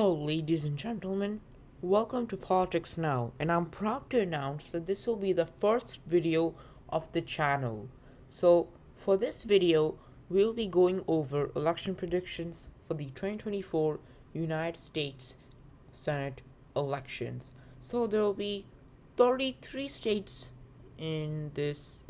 Hello, ladies and gentlemen. Welcome to Politics Now, and I'm proud to announce that this will be the first video of the channel. So, for this video, we'll be going over election predictions for the 2024 United States Senate elections. So, there will be 33 states in this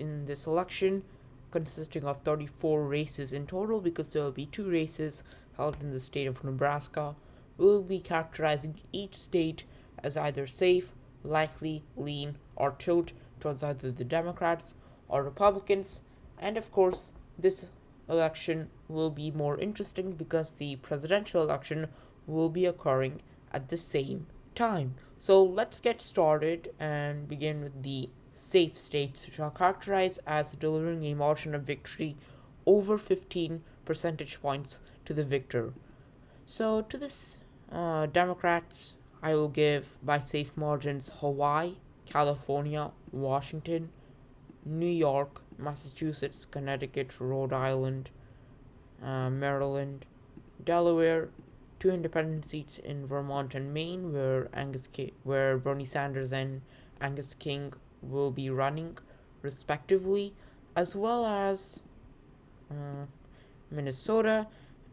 election, consisting of 34 races in total, because there will be two races held in the state of Nebraska. We will be characterizing each state as either safe, likely, lean, or tilt towards either the Democrats or Republicans. And of course, this election will be more interesting because the presidential election will be occurring at the same time. So let's get started and begin with the safe states, which are characterized as delivering a margin of victory over 15 percentage points to the victor. So to this Democrats, I will give by safe margins Hawaii, California, Washington, New York, Massachusetts, Connecticut, Rhode Island, Maryland, Delaware, two independent seats in Vermont and Maine, where Bernie Sanders and Angus King will be running, respectively, as well as Minnesota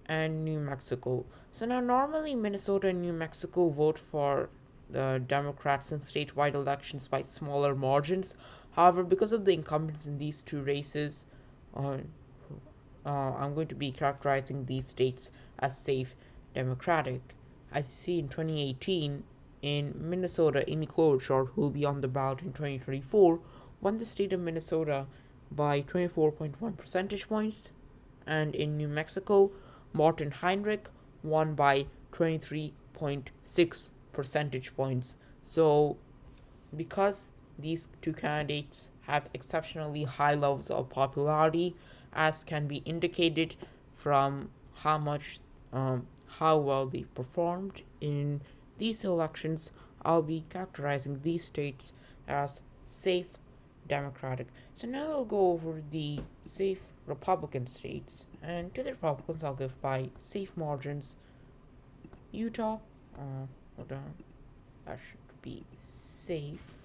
and New Mexico. So now, normally Minnesota and New Mexico vote for the Democrats in statewide elections by smaller margins. However, because of the incumbents in these two races, uh, I'm going to be characterizing these states as safe Democratic. As you see in 2018, in Minnesota, Amy Klobuchar, who will be on the ballot in 2024, won the state of Minnesota by 24.1 percentage points, and in New Mexico, Martin Heinrich won by 23.6 percentage points. So, because these two candidates have exceptionally high levels of popularity, as can be indicated from how well they performed in these elections, I'll be characterizing these states as safe Democratic. So now I'll go over the safe Republican states, and to the Republicans I'll give by safe margins Utah, hold on, that should be safe.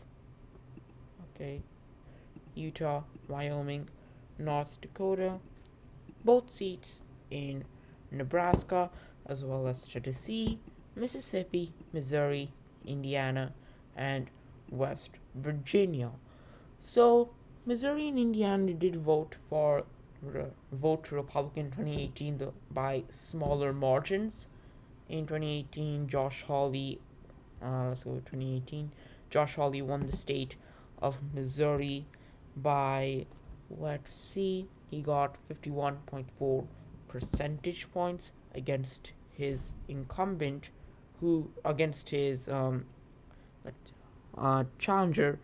Okay, Utah, Wyoming, North Dakota, both seats in Nebraska, as well as Tennessee, Mississippi, Missouri, Indiana, and West Virginia. So, Missouri and Indiana did vote to Republican in 2018 by smaller margins. In 2018, let's go with 2018. Josh Hawley won the state of Missouri by, let's see, he got 51.4 percentage points against his incumbent, against his challenger,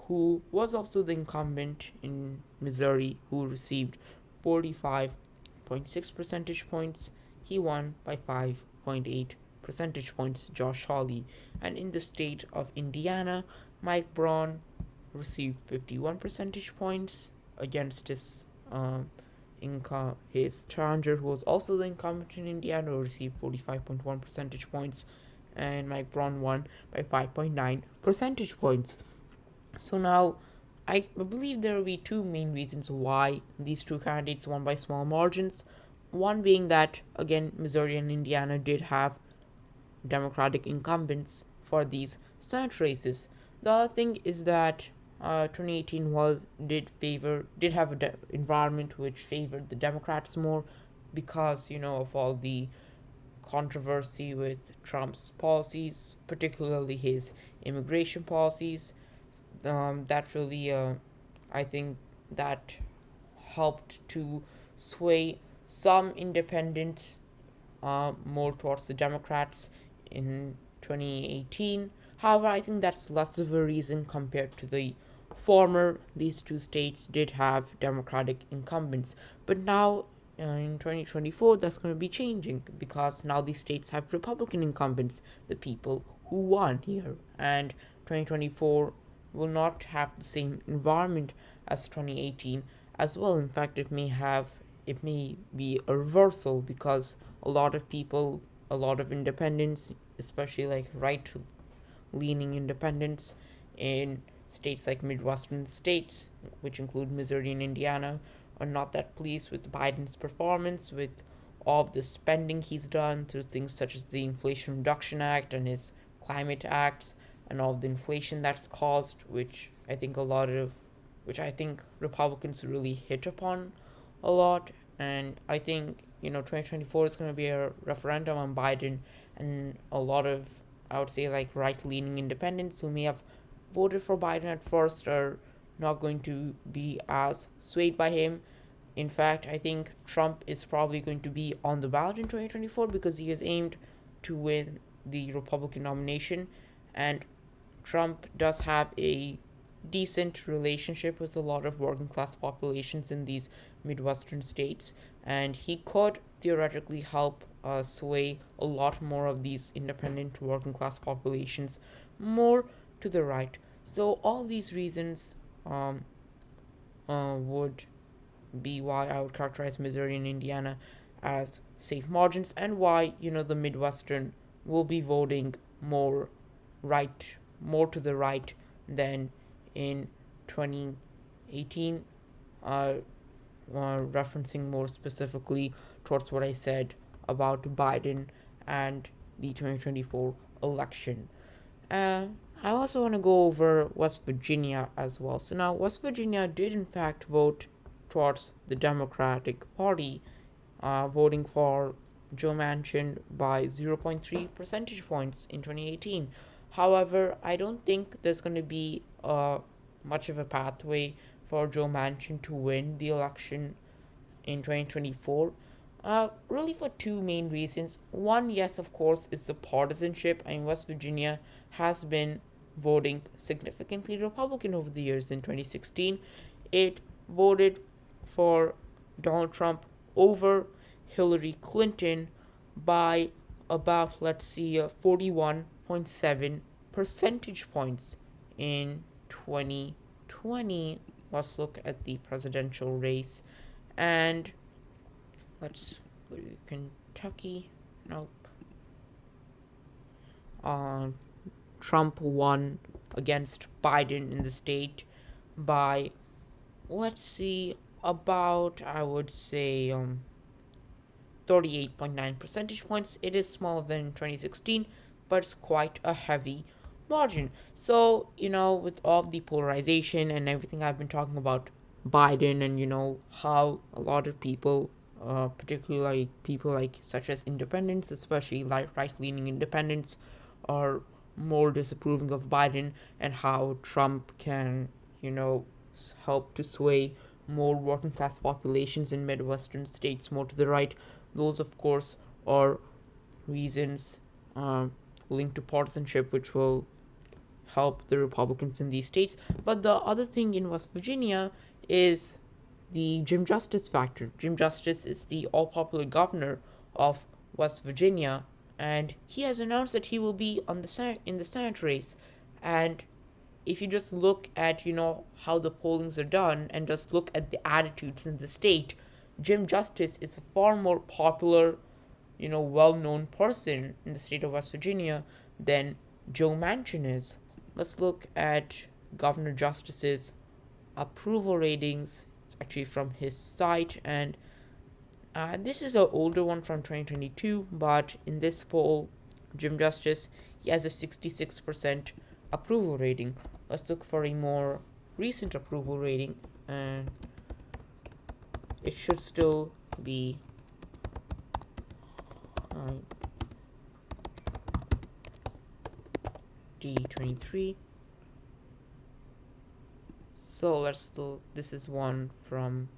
who was also the incumbent in Missouri, who received 45.6 percentage points. He won by 5.8 percentage points, Josh Hawley. And in the state of Indiana, Mike Braun received 51 percentage points against his challenger, who was also the incumbent in Indiana, who received 45.1 percentage points, and Mike Braun won by 5.9 percentage points. So now, I believe there will be two main reasons why these two candidates won by small margins. One being that, again, Missouri and Indiana did have Democratic incumbents for these Senate races. The other thing is that 2018 did have an environment which favored the Democrats more, because of all the controversy with Trump's policies, particularly his immigration policies. That really, I think, that helped to sway some independents more towards the Democrats in 2018. However, I think that's less of a reason compared to the former. These two states did have Democratic incumbents, but now in 2024 that's going to be changing, because now these states have Republican incumbents, the people who won here, and 2024 will not have the same environment as 2018 as well. In fact, it may be a reversal, because a lot of people a lot of independents, especially like right leaning independents in states like Midwestern states, which include Missouri and Indiana, are not that pleased with Biden's performance, with all of the spending he's done through things such as the Inflation Reduction Act and his climate acts, and all of the inflation that's caused, which I think Republicans really hit upon a lot. And I think 2024 is going to be a referendum on Biden, and a lot of, I would say, like right leaning independents who may have voted for Biden at first are not going to be as swayed by him. In fact, I think Trump is probably going to be on the ballot in 2024 because he has aimed to win the Republican nomination, and Trump does have a decent relationship with a lot of working class populations in these Midwestern states, and he could theoretically help sway a lot more of these independent working class populations more to the right. So, all these reasons would be why I would characterize Missouri and Indiana as safe margins, and why the Midwestern will be voting more right, more to the right than in 2018, referencing more specifically towards what I said about Biden and the 2024 election. Uh, I also want to go over West Virginia as well. So now, West Virginia did in fact vote towards the Democratic Party, voting for Joe Manchin by 0.3 percentage points in 2018. However, I don't think there's going to be much of a pathway for Joe Manchin to win the election in 2024. Really, for two main reasons. One, yes, of course, is the partisanship. I mean, West Virginia has been voting significantly Republican over the years. In 2016, it voted for Donald Trump over Hillary Clinton by about, let's see, 41.7 percentage points in 2020. Let's look at the presidential race, and let's go to Kentucky. Nope. Trump won against Biden in the state by, let's see, about, I would say, 38.9 percentage points. It is smaller than 2016, but it's quite a heavy margin. So, with all the polarization and everything I've been talking about Biden, and how a lot of people, particularly like people like such as independents, especially like right-leaning independents, are more disapproving of Biden, and how Trump can, help to sway more working class populations in Midwestern states more to the right. Those, of course, are reasons linked to partisanship, which will help the Republicans in these states. But the other thing in West Virginia is the Jim Justice factor. Jim Justice is the all popular governor of West Virginia, and he has announced that he will be on in the Senate race. And if you just look at how the pollings are done, and just look at the attitudes in the state, Jim Justice is a far more popular, well-known person in the state of West Virginia than Joe Manchin is. Let's look at Governor Justice's approval ratings. It's actually from his site, and this is an older one from 2022, but in this poll, Jim Justice, he has a 66% approval rating. Let's look for a more recent approval rating, and it should still be D23. So let's look. This is one from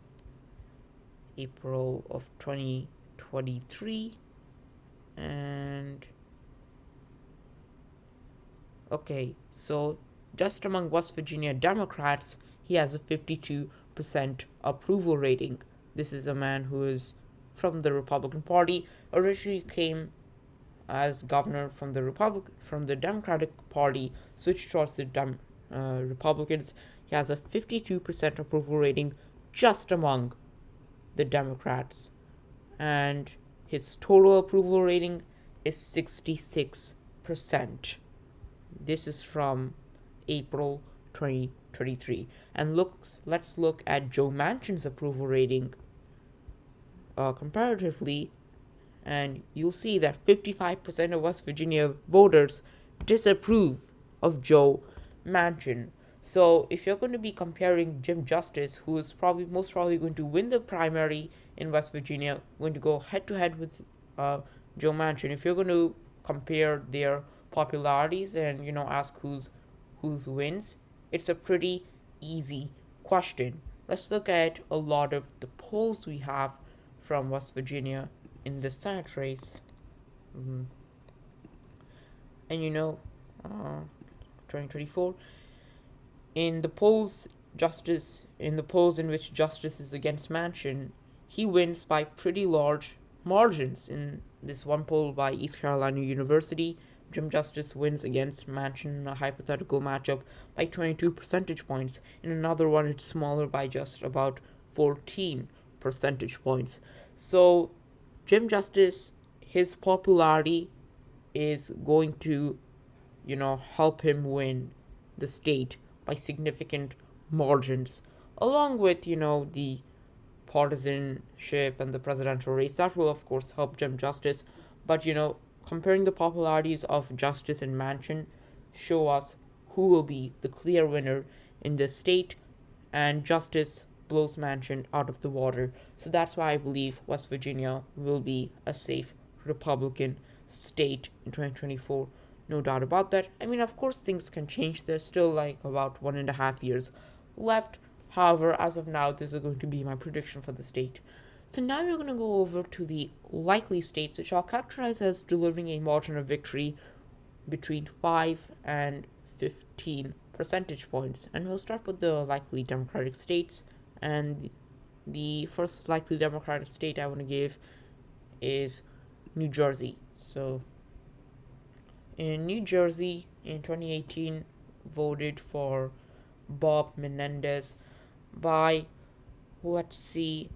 April of 2023, and okay, so just among West Virginia Democrats, he has a 52% approval rating. This is a man who is from the Republican Party, originally came as governor from the Democratic Party, switched towards the Republicans. He has a 52% approval rating just among the Democrats, and his total approval rating is 66%. This is from April 2023. And let's look at Joe Manchin's approval rating comparatively, and you'll see that 55% of West Virginia voters disapprove of Joe Manchin. So if you're going to be comparing Jim Justice, who is probably most probably going to win the primary in West Virginia, going to go head to head with Joe Manchin, if you're going to compare their popularities and ask who's wins, it's a pretty easy question. Let's look at a lot of the polls we have from West Virginia in the Senate race. Mm-hmm. And 2024, in the polls in which Justice is against Manchin, he wins by pretty large margins. In this one poll by East Carolina University, Jim Justice wins against Manchin in a hypothetical matchup by 22 percentage points. In another one, it's smaller by just about 14 percentage points. So Jim Justice, his popularity is going to, help him win the state by significant margins, along with, the partisanship and the presidential race. That will, of course, help Jim Justice. But, comparing the popularities of Justice and Manchin show us who will be the clear winner in this state, and Justice blows Manchin out of the water. So that's why I believe West Virginia will be a safe Republican state in 2024. No doubt about that. I mean, of course, things can change. There's still like about 1.5 years left. However, as of now, this is going to be my prediction for the state. So now we're going to go over to the likely states, which I'll characterize as delivering a margin of victory between 5 and 15 percentage points. And we'll start with the likely Democratic states. And the first likely Democratic state I want to give is New Jersey. So in New Jersey in 2018 voted for Bob Menendez by, let's see,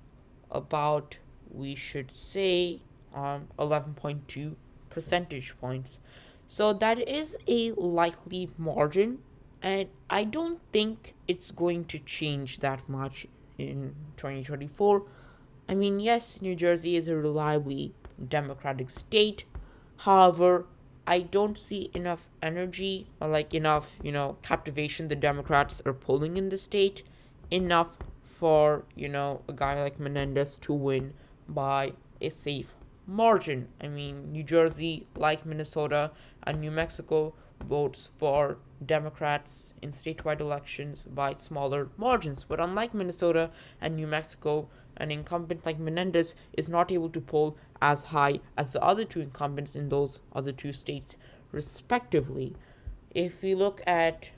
about, we should say, 11.2 percentage points. So that is a likely margin, and I don't think it's going to change that much in 2024. I mean, yes, New Jersey is a reliably Democratic state. However, I don't see enough energy or enough, captivation the Democrats are pulling in the state enough for, a guy like Menendez to win by a safe margin. I mean, New Jersey, like Minnesota and New Mexico, votes for Democrats in statewide elections by smaller margins. But unlike Minnesota and New Mexico, an incumbent like Menendez is not able to poll as high as the other two incumbents in those other two states, respectively. If we look at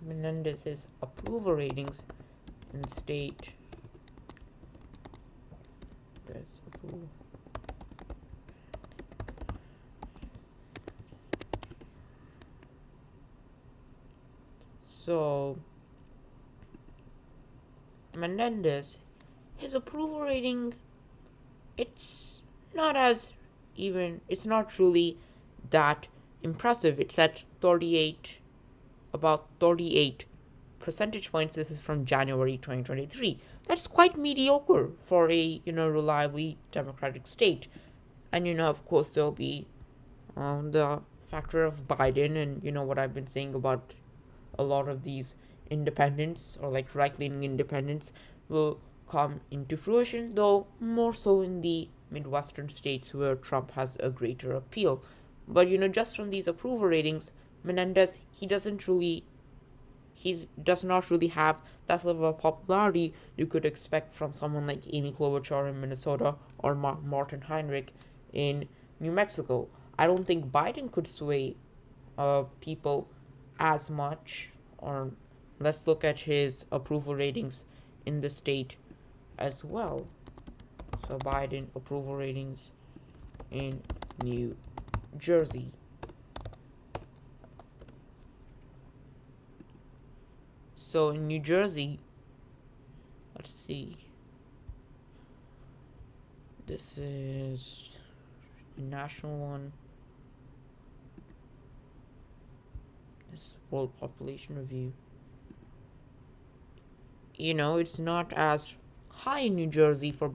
Menendez's approval ratings in state, that's approval. So Menendez, his approval rating, it's not really that impressive. It's at about 38 percentage points. This is from January 2023. That's quite mediocre for a, reliably Democratic state. And, of course, there'll be the factor of Biden and, what I've been saying about a lot of these independents or right-leaning independents will come into fruition, though more so in the Midwestern states where Trump has a greater appeal. But just from these approval ratings, Menendez, he does not really have that level of popularity you could expect from someone like Amy Klobuchar in Minnesota or Martin Heinrich in New Mexico. I don't think Biden could sway people as much. Or let's look at his approval ratings in the state as well. So Biden approval ratings in New Jersey. So in New Jersey, let's see. This is a national one. This is World Population Review. It's not as high in New Jersey for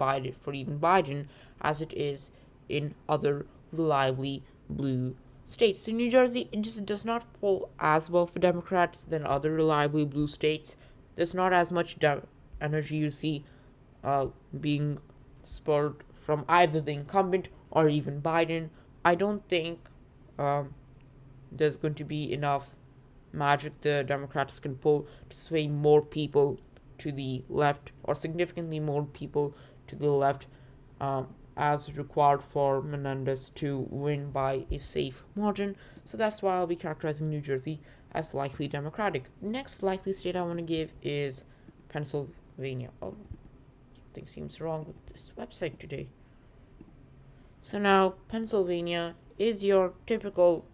even Biden, as it is in other reliably blue states. So New Jersey, it just does not poll as well for Democrats than other reliably blue states. There's not as much energy you see being spurred from either the incumbent or even Biden. I don't think um, there's going to be enough magic the Democrats can pull to sway more people to the left, or significantly more people to the left, as required for Menendez to win by a safe margin. So that's why I'll be characterizing New Jersey as likely Democratic. Next likely state I want to give is Pennsylvania. Oh, something seems wrong with this website today. So now Pennsylvania is your typical,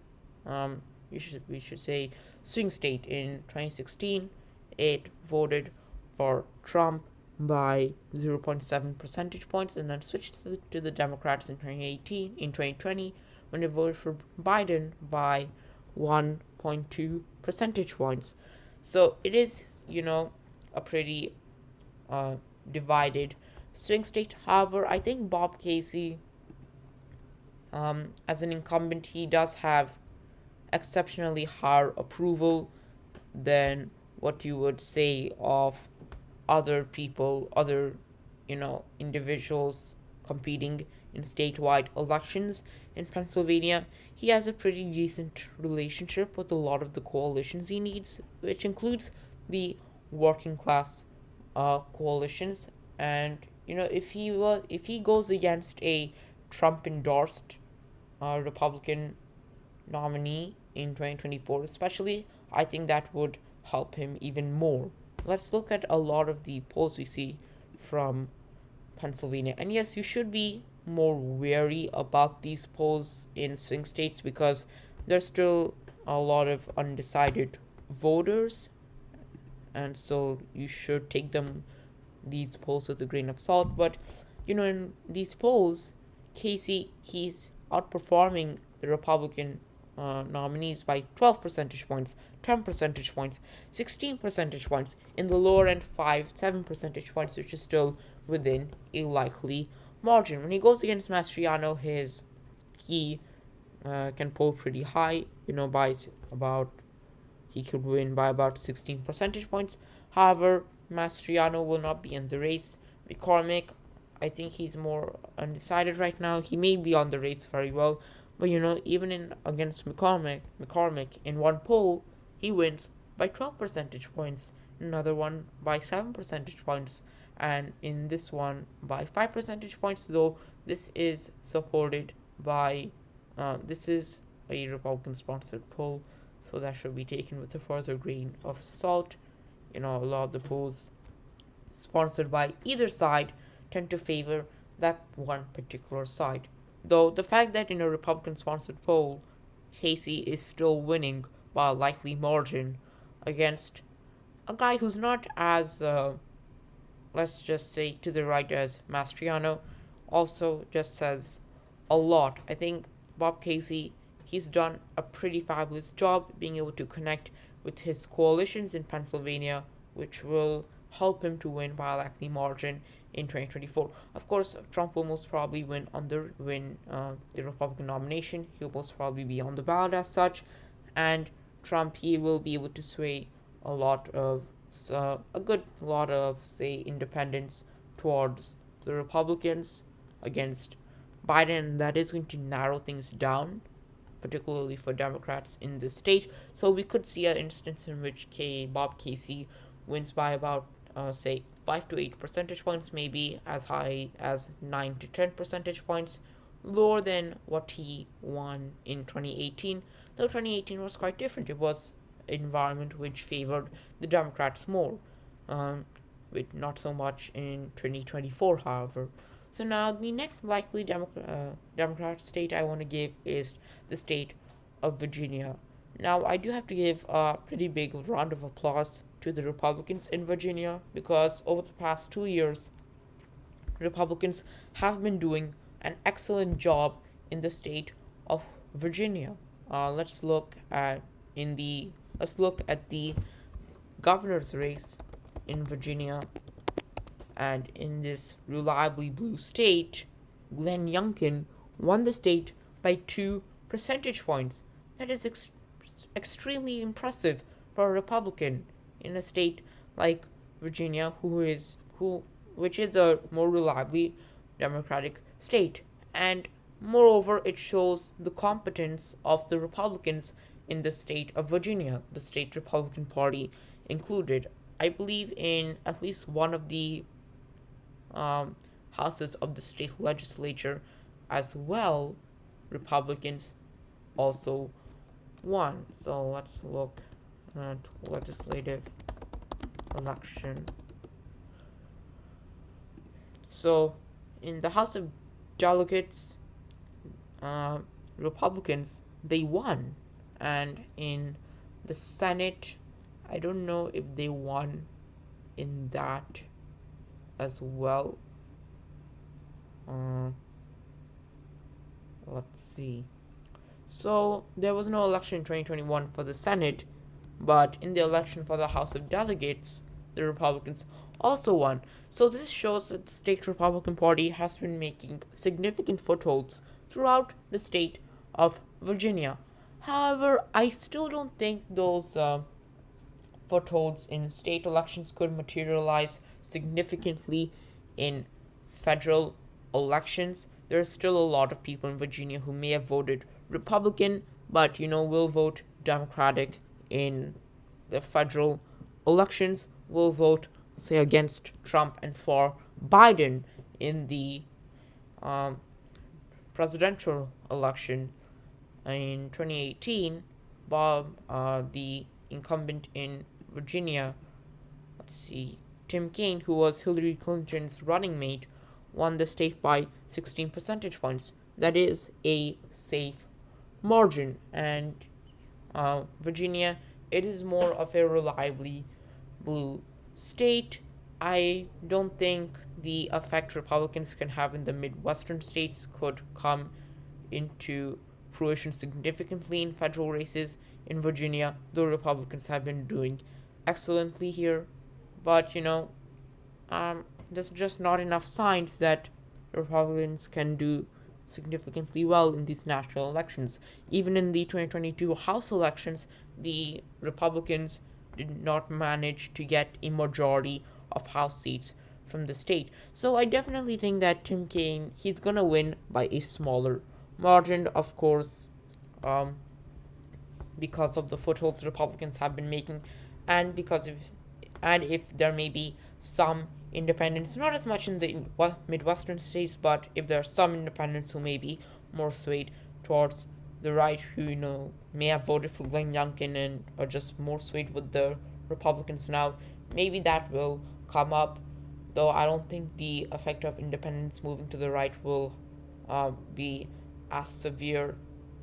we should say, swing state. In 2016, it voted for Trump by 0.7 percentage points, and then switched to the Democrats in 2020, when it voted for Biden by 1.2 percentage points. So it is, a pretty divided swing state. However, I think Bob Casey, as an incumbent, he does have exceptionally higher approval than what you would say of other people, other, individuals competing in statewide elections. In Pennsylvania, he has a pretty decent relationship with a lot of the coalitions he needs, which includes the working class coalitions. And if he goes against a Trump endorsed Republican nominee in 2024, especially, I think that would help him even more. Let's look at a lot of the polls we see from Pennsylvania. And yes, you should be more wary about these polls in swing states, because there's still a lot of undecided voters, and so you should take these polls with a grain of salt. But in these polls, Casey, he's outperforming the Republican nominees by 12 percentage points, 10 percentage points, 16 percentage points. In the lower end, 7 percentage points, which is still within a likely margin. When he goes against Mastriano, he can pull pretty high, by about, he could win by about 16 percentage points. However, Mastriano will not be in the race. McCormick, I think he's more undecided right now. He may be on the race very well, but even against McCormick, in one poll, he wins by 12 percentage points, another one by 7 percentage points, and in this one by 5 percentage points. Though this is supported by, this is a Republican-sponsored poll, so that should be taken with a further grain of salt. A lot of the polls sponsored by either side tend to favor that one particular side. Though the fact that in a Republican-sponsored poll, Casey is still winning by a likely margin against a guy who's not as, let's just say, to the right as Mastriano, also just says a lot. I think Bob Casey, he's done a pretty fabulous job being able to connect with his coalitions in Pennsylvania, which will help him to win by a likely margin in 2024. Of course, Trump will most probably win the Republican nomination. He'll most probably be on the ballot as such, and Trump, he will be able to sway a good lot of, say, independents towards the Republicans against Biden. That is going to narrow things down, particularly for Democrats in the state. So we could see an instance in which Bob Casey wins by about, say, 5 to 8 percentage points, maybe as high as 9 to 10 percentage points, lower than what he won in 2018. Though 2018 was quite different. It was an environment which favored the Democrats more, with not so much in 2024, however. So now the next likely Democrat state I want to give is the state of Virginia. Now I do have to give a pretty big round of applause to the Republicans in Virginia, because over the past 2 years, Republicans have been doing an excellent job in the state of Virginia. Let's look at the governor's race in Virginia, and in this reliably blue state, Glenn Youngkin won the state by 2 percentage points. That is extremely impressive for a Republican in a state like Virginia, which is a more reliably Democratic state, and moreover, it shows the competence of the Republicans in the state of Virginia, the state Republican Party included. I believe in at least one of the houses of the state legislature as well, Republicans also won. So let's look at legislative election. So in the House of Delegates, Republicans they won, and in the Senate, I don't know if they won in that as well. Let's see. So there was no election in 2021 for the Senate, but in the election for the House of Delegates, the Republicans also won. So this shows that the state Republican Party has been making significant footholds throughout the state of Virginia. However, I still don't think those footholds in state elections could materialize significantly in federal elections. There's still a lot of people in Virginia who may have voted Republican, but will vote Democratic in the federal elections, will vote, say, against Trump and for Biden in the presidential election in 2018. Bob, the incumbent in Virginia, Tim Kaine, who was Hillary Clinton's running mate, won the state by 16 percentage points. That is a safe margin, and Virginia, it is more of a reliably blue state. I don't think the effect Republicans can have in the Midwestern states could come into fruition significantly in federal races in Virginia, though Republicans have been doing excellently here. But there's just not enough signs that Republicans can do significantly well in these national elections. Even in the 2022 House elections, the Republicans did not manage to get a majority of House seats from the state. So I definitely think that Tim Kaine, he's gonna win by a smaller margin, of course, because of the footholds Republicans have been making, and if there may be some independents, not as much in the Midwestern states, but if there are some independents who may be more swayed towards the right, who may have voted for Glenn Youngkin and are just more swayed with the Republicans now, maybe that will come up. Though I don't think the effect of independents moving to the right will be as severe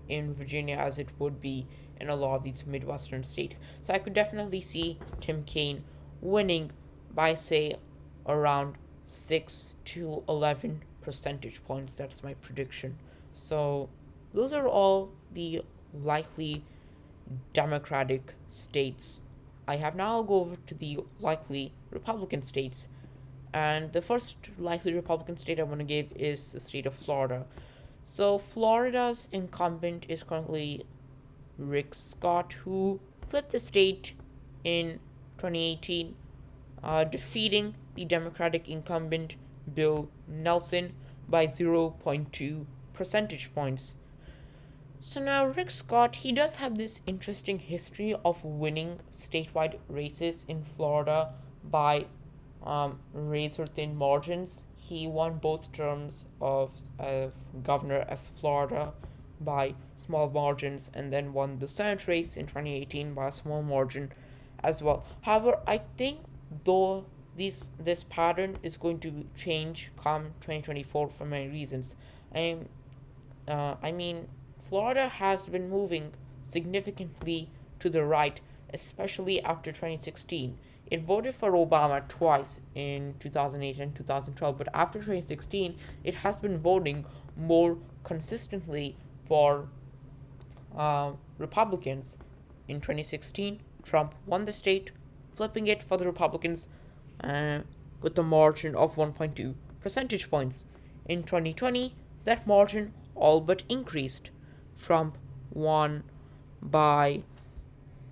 in Virginia as it would be in a lot of these Midwestern states. So I could definitely see Tim Kaine winning by, say, around 6 to 11 percentage points. That's my prediction. So those are all the likely Democratic states. I have now go over to the likely Republican states. And the first likely Republican state I want to give is the state of Florida. So Florida's incumbent is currently Rick Scott, who flipped the state in 2018, defeating the Democratic incumbent Bill Nelson by 0.2 percentage points. So now Rick Scott, he does have this interesting history of winning statewide races in Florida by razor thin margins. He won both terms of governor as Florida by small margins, and then won the Senate race in 2018 by a small margin as well. However, I think though this pattern is going to change come 2024 for many reasons. I mean, Florida has been moving significantly to the right, especially after 2016. it voted for Obama twice in 2008 and 2012, but after 2016, it has been voting more consistently for Republicans. In 2016, Trump won the state, flipping it for the Republicans uh, with a margin of 1.2 percentage points. In 2020, that margin all but increased. Trump won by,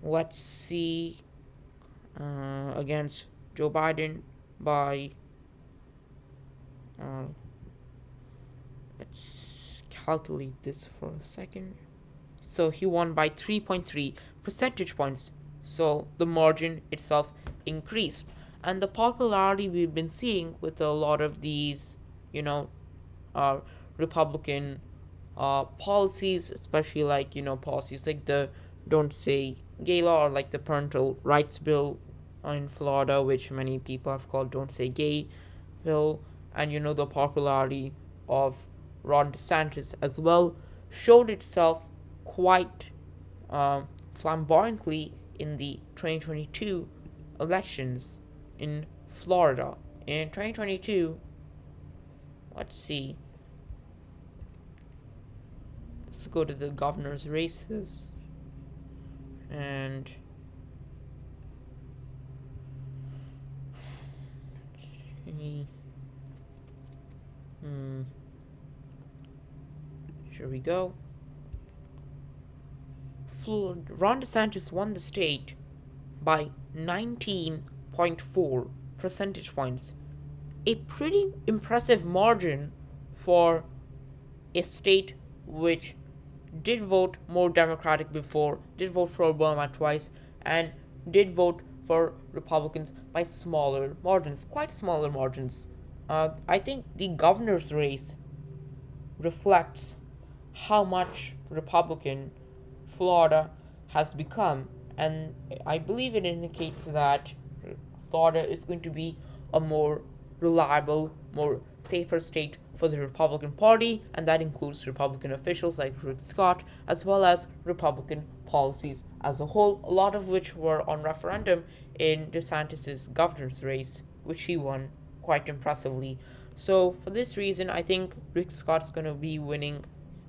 let's see, against Joe Biden by, uh, let's calculate this for a second. So he won by 3.3 percentage points. So the margin itself increased. And the popularity we've been seeing with a lot of these, you know, uh, Republican policies, especially like, policies like the Don't Say Gay law, or like the parental rights bill in Florida, which many people have called Don't Say Gay bill, and the popularity of Ron DeSantis as well, showed itself quite flamboyantly in the 2022 elections in Florida. In 2022, let's see, let's go to the governor's races, and here we go. Ron DeSantis won the state by 19.4 percentage points, a pretty impressive margin for a state which did vote more Democratic before, did vote for Obama twice, and did vote for Republicans by smaller margins, quite smaller margins. I think the governor's race reflects how much Republican Florida has become, and I believe it indicates that Florida is going to be a more reliable, more safer state for the Republican Party, and that includes Republican officials like Rick Scott, as well as Republican policies as a whole, a lot of which were on referendum in DeSantis' governor's race, which he won quite impressively. So, for this reason, I think Rick Scott's going to be winning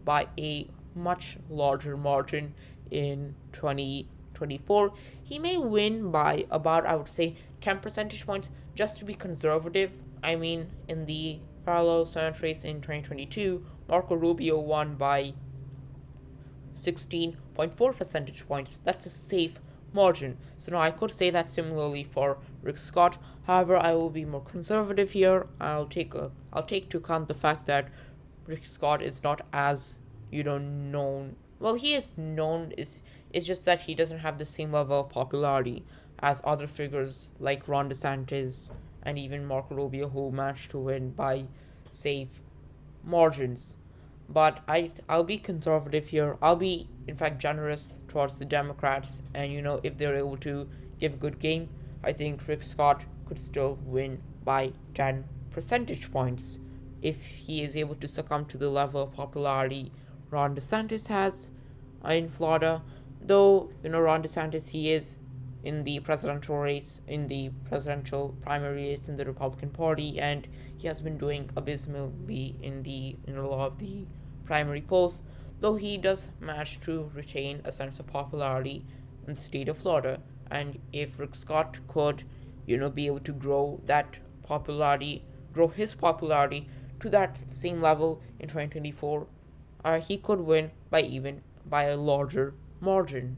by a much larger margin in 2024. He may win by about, I would say, 10 percentage points just to be conservative. I mean, in the parallel Senate race in 2022, Marco Rubio won by 16.4 percentage points. That's a safe margin. So now I could say that similarly for Rick Scott. However, I will be more conservative here. I'll take to account the fact that Rick Scott is not as known. Well, he is known. It's just that he doesn't have the same level of popularity as other figures like Ron DeSantis and even Marco Rubio, who managed to win by safe margins. But I'll be conservative here. I'll be in fact generous towards the Democrats, and if they're able to give a good game, I think Rick Scott could still win by 10 percentage points if he is able to succumb to the level of popularity Ron DeSantis has in Florida. Though Ron DeSantis, he is in the presidential race, in the presidential primary race in the Republican Party, and he has been doing abysmally in a lot of the primary polls, though he does manage to retain a sense of popularity in the state of Florida. And if Rick Scott could, be able to grow his popularity to that same level in 2024, he could win by a larger margin.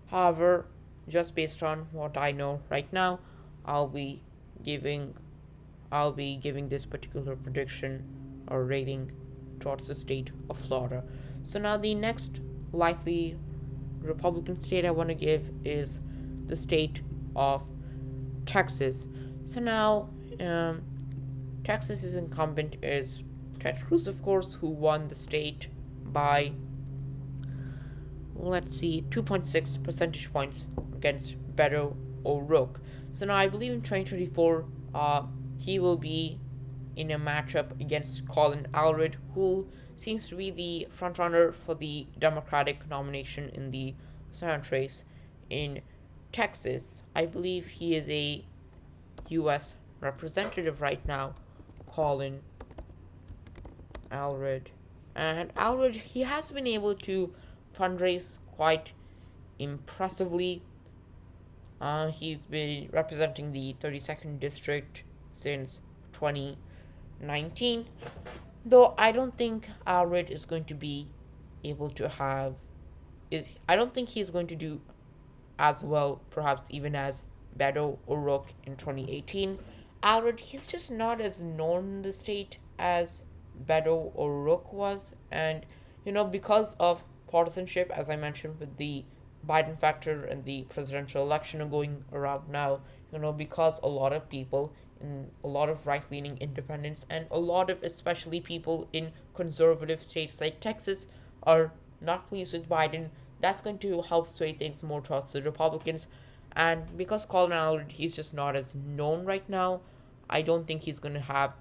However, just based on what I know right now, I'll be giving this particular prediction or rating towards the state of Florida. So now the next likely Republican state I want to give is the state of Texas. So now, Texas's incumbent is Ted Cruz, of course, who won the state by 2.6 percentage points against Beto O'Rourke. So now I believe in 2024, he will be in a matchup against Colin Allred, who seems to be the frontrunner for the Democratic nomination in the Senate race in Texas. I believe he is a U.S. representative right now, Colin Allred. And Allred, he has been able to fundraise quite impressively. He's been representing the 32nd district since 2019. Though I don't think Allred is going to be able to have is I don't think he's going to do as well, perhaps even as Beto O'Rourke in 2018. Allred, he's just not as known in the state as Beto O'Rourke was, and because of partisanship, as I mentioned, with the Biden factor and the presidential election going around now, because a lot of people in a lot of right leaning independents and a lot of especially people in conservative states like Texas are not pleased with Biden, that's going to help sway things more towards the Republicans. And because Colin Allred, he's just not as known right now, I don't think he's going to have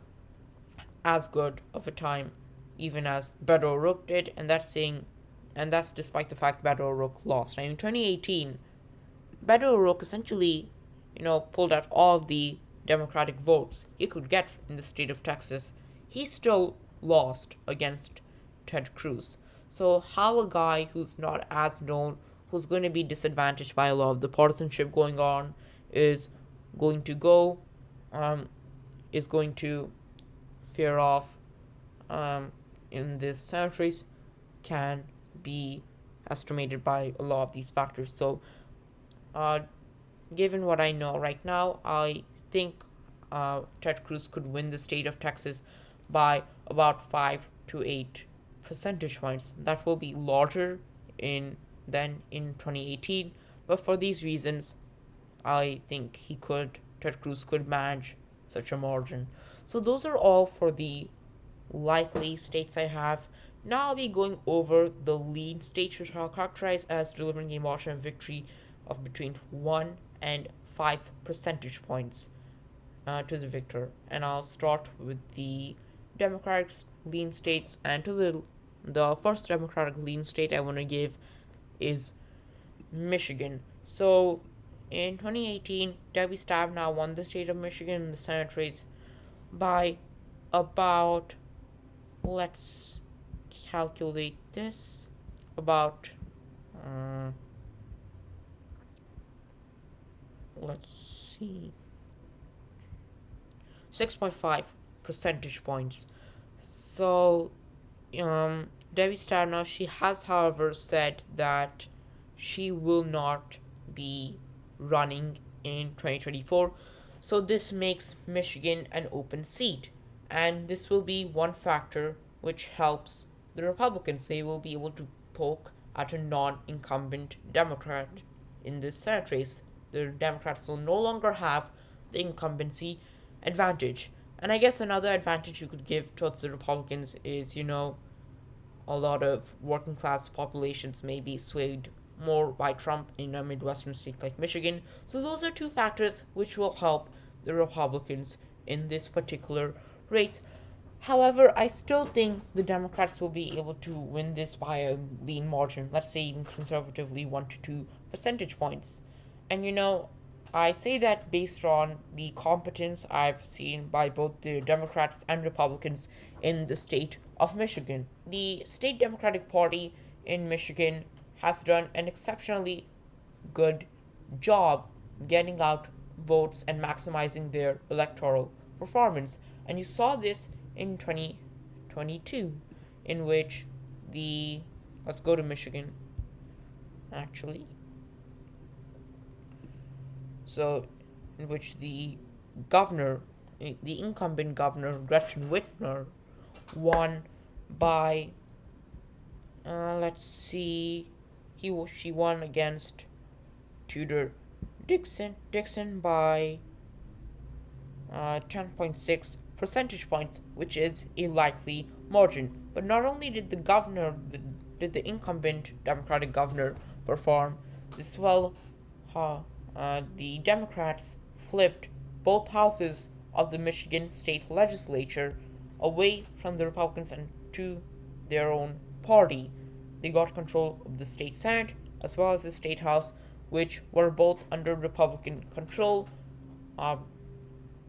as good of a time even as Beto O'Rourke did, and that's despite the fact Beto O'Rourke lost. In 2018, Beto O'Rourke essentially, pulled out all of the Democratic votes he could get in the state of Texas. He still lost against Ted Cruz. So how a guy who's not as known, who's going to be disadvantaged by a lot of the partisanship going on, is going to go, is going to fare off in this Senate race can be estimated by a lot of these factors. So, given what I know right now, I think Ted Cruz could win the state of Texas by about 5 to 8 percentage points. That will be larger than in 2018, but for these reasons, I think Ted Cruz could manage such a margin. So those are all for the likely states I have. Now I'll be going over the lean states, which are characterized as delivering a margin of victory of between 1 and 5 percentage points to the victor. And I'll start with the Democratic lean states. And to the first Democratic lean state I want to give is Michigan. So in 2018, Debbie Stabenow won the state of Michigan in the Senate race by about, let's calculate this, about, let's see, 6.5 percentage points. So, Debbie Stabenow, she has, however, said that she will not be running in 2024. So this makes Michigan an open seat. And this will be one factor which helps the Republicans. They will be able to poke at a non-incumbent Democrat in this Senate race. The Democrats will no longer have the incumbency advantage. And I guess another advantage you could give towards the Republicans is, a lot of working class populations may be swayed more by Trump in a Midwestern state like Michigan. So those are two factors which will help the Republicans in this particular race. However, I still think the Democrats will be able to win this by a lean margin, let's say even conservatively 1 to 2 percentage points. And I say that based on the competence I've seen by both the Democrats and Republicans in the state of Michigan. The state Democratic Party in Michigan has done an exceptionally good job getting out votes and maximizing their electoral performance. And you saw this in 2022, in which let's go to Michigan, actually. So, in which the incumbent governor, Gretchen Whitmer, won by, let's see, she won against Tudor Dixon by 10.6 percentage points, which is a likely margin. But not only did the incumbent Democratic governor perform this well, the Democrats flipped both houses of the Michigan state legislature away from the Republicans and to their own party. They got control of the state Senate as well as the state house, which were both under Republican control.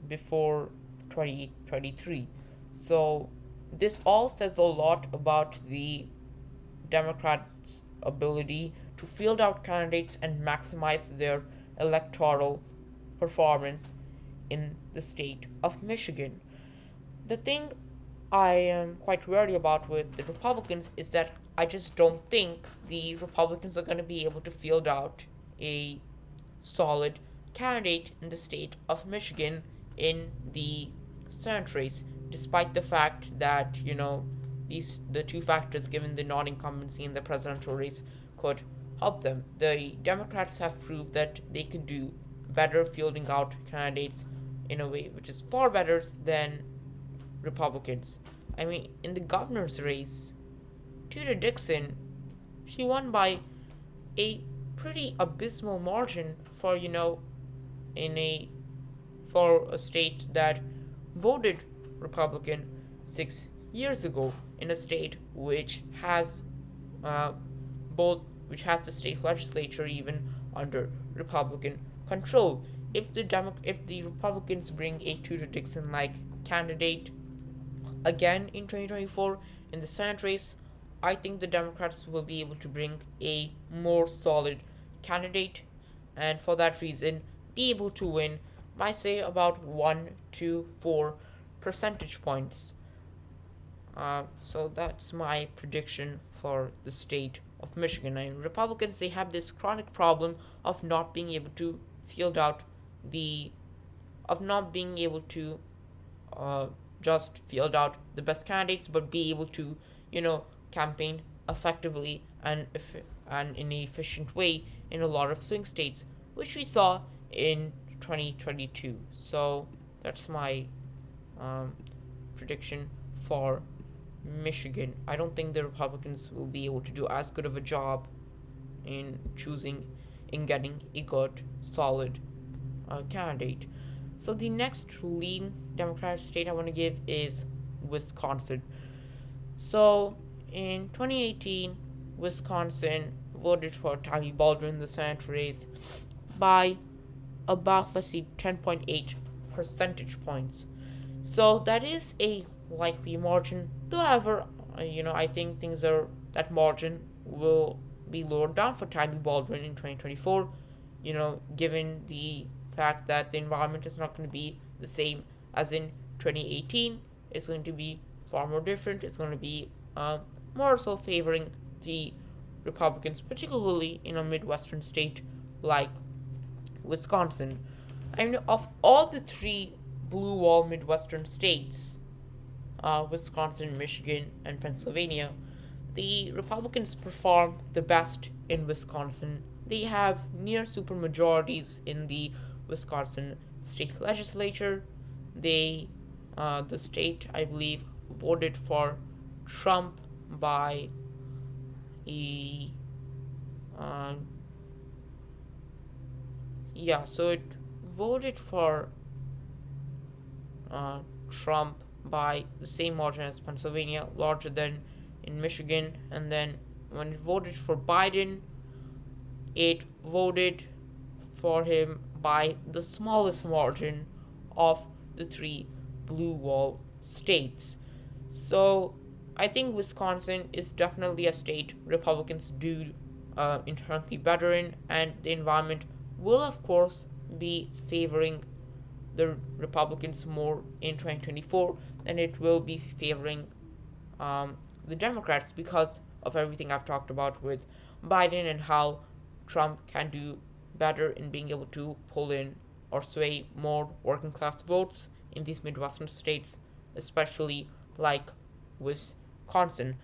before 2023. So this all says a lot about the Democrats' ability to field out candidates and maximize their electoral performance in the state of Michigan. The thing I am quite worried about with the Republicans is that I just don't think the Republicans are going to be able to field out a solid candidate in the state of Michigan in the Senate race, despite the fact that, the two factors given the non-incumbency in the presidential race could help them. The Democrats have proved that they could do better fielding out candidates in a way which is far better than Republicans. I mean, in the governor's race, Tudor Dixon, she won by a pretty abysmal margin for in a for a state that voted Republican 6 years ago, in a state uh, both which has the state legislature even under Republican control. If the Republicans bring a Tudor Dixon like candidate again in 2024 in the Senate race, I think the Democrats will be able to bring a more solid candidate, and for that reason, be able to win by, say, about 1 to 4 percentage points. So that's my prediction for the state of Michigan. And Republicans, they have this chronic problem of not being able to field out the of not being able to uh, just field out the best candidates, but be able to, campaign effectively and in an efficient way in a lot of swing states, which we saw in 2022. So that's my um, prediction for Michigan. I don't think the Republicans will be able to do as good of a job in getting a good, solid candidate. So the next lean Democratic state I want to give is Wisconsin. So in 2018, Wisconsin voted for Tammy Baldwin in the Senate race by about, let's see, 10.8 percentage points. So that is a likely margin. However, I think that margin will be lowered down for Tammy Baldwin in 2024. Given the fact that the environment is not going to be the same as in 2018, it's going to be far more different. It's going to be more so favoring the Republicans, particularly in a Midwestern state like Wisconsin. I mean, of all the three blue wall Midwestern states, Wisconsin, Michigan, and Pennsylvania, the Republicans perform the best in Wisconsin. They have near supermajorities in the Wisconsin state legislature. The state, I believe, voted for Trump by a, uh, yeah, so it voted for Trump by the same margin as Pennsylvania, larger than in Michigan, and then when it voted for Biden, it voted for him by the smallest margin of the three blue wall states. So I think Wisconsin is definitely a state Republicans do inherently better in, and the environment will, of course, be favoring the Republicans more in 2024 than it will be favoring the Democrats, because of everything I've talked about with Biden and how Trump can do better in being able to pull in or sway more working class votes in these Midwestern states, especially like Wisconsin.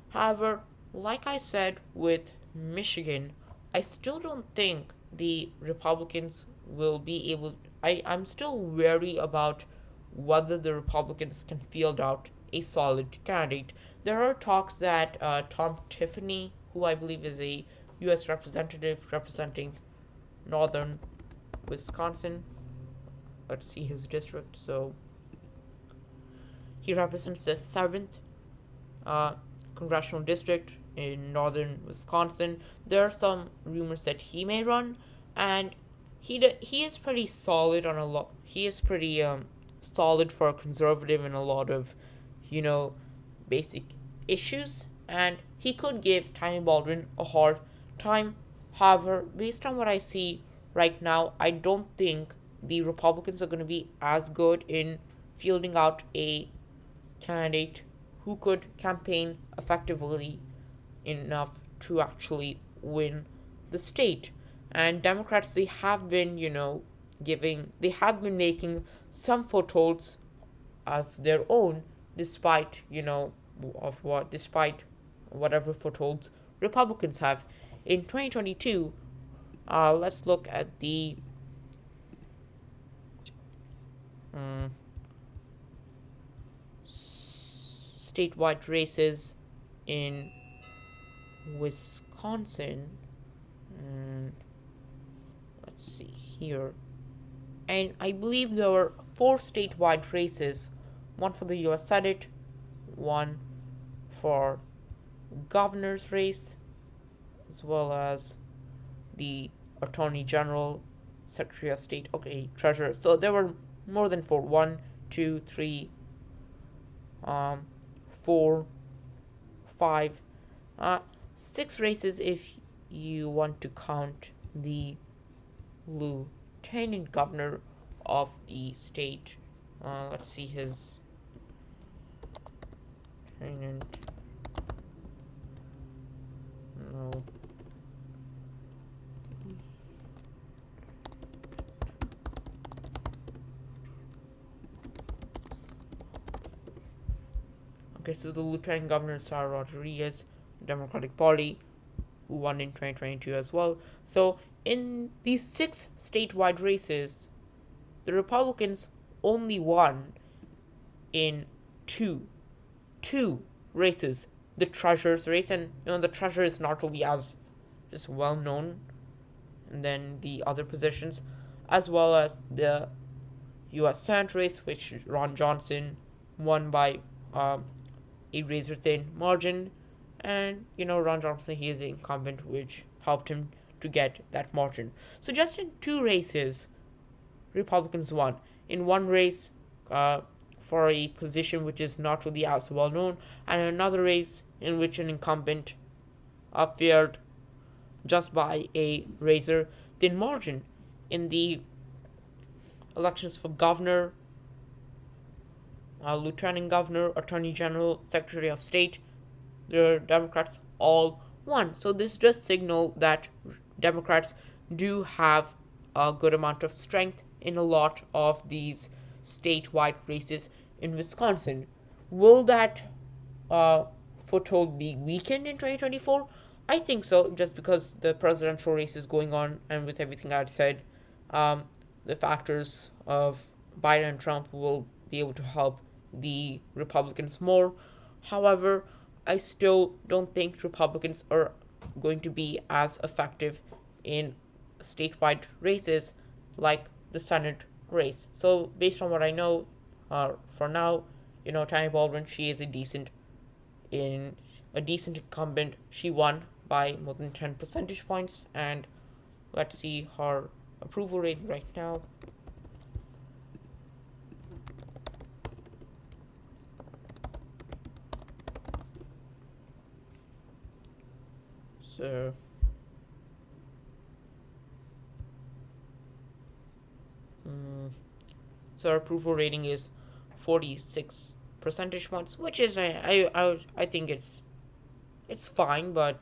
However, like I said with Michigan, I still don't think the Republicans will be able. I'm still wary about whether the Republicans can field out a solid candidate. There are talks that Tom Tiffany, who I believe is a U.S. representative representing northern Wisconsin, let's see his district. So he represents the 7th uh, congressional district in northern Wisconsin. There are some rumors that he may run, and he is pretty solid on a lot. He is pretty solid for a conservative in a lot of, you know, basic issues, and he could give Tammy Baldwin a hard time. However, based on what I see right now, I don't think the Republicans are going to be as good in fielding out a candidate who could campaign effectively enough to actually win the state. And Democrats, they have been, they have been making some footholds of their own, despite, despite whatever footholds Republicans have. In 2022, let's look at the um, statewide races in Wisconsin. And let's see here. And I believe there were four statewide races, one for the US Senate, one for governor's race, as well as the Attorney General, Secretary of State, okay, Treasurer. So there were more than four. One, two, three, 4, 5, 6 races if you want to count the lieutenant governor of the state. Let's see his lieutenant. No. Okay, so the lieutenant governor is Sarah Rodriguez, Democratic Party, who won in 2022 as well. So in these 6 statewide races, the Republicans only won in two races. The treasurer's race, and the treasurer is not really as just well known than the other positions, as well as the U.S. Senate race, which Ron Johnson won by a razor thin margin. And Ron Johnson, he is the incumbent, which helped him to get that margin. So just in 2 races, Republicans won. In one race, for a position which is not really as well known, and another race in which an incumbent failed just by a razor thin margin. In the elections for governor, lieutenant governor, attorney general, secretary of state, the Democrats all won. So this does signal that Democrats do have a good amount of strength in a lot of these statewide races in Wisconsin. Will that foothold be weakened in 2024? I think so, just because the presidential race is going on, and with everything I've said, the factors of Biden and Trump will be able to help the Republicans more. However, I still don't think Republicans are going to be as effective in statewide races like the Senate race. So, based on what I know, for now, Tammy Baldwin, she is a decent incumbent. She won by more than 10 percentage points, and let's see her approval rate right now. So so our approval rating is 46 percentage points, which is I think it's fine, but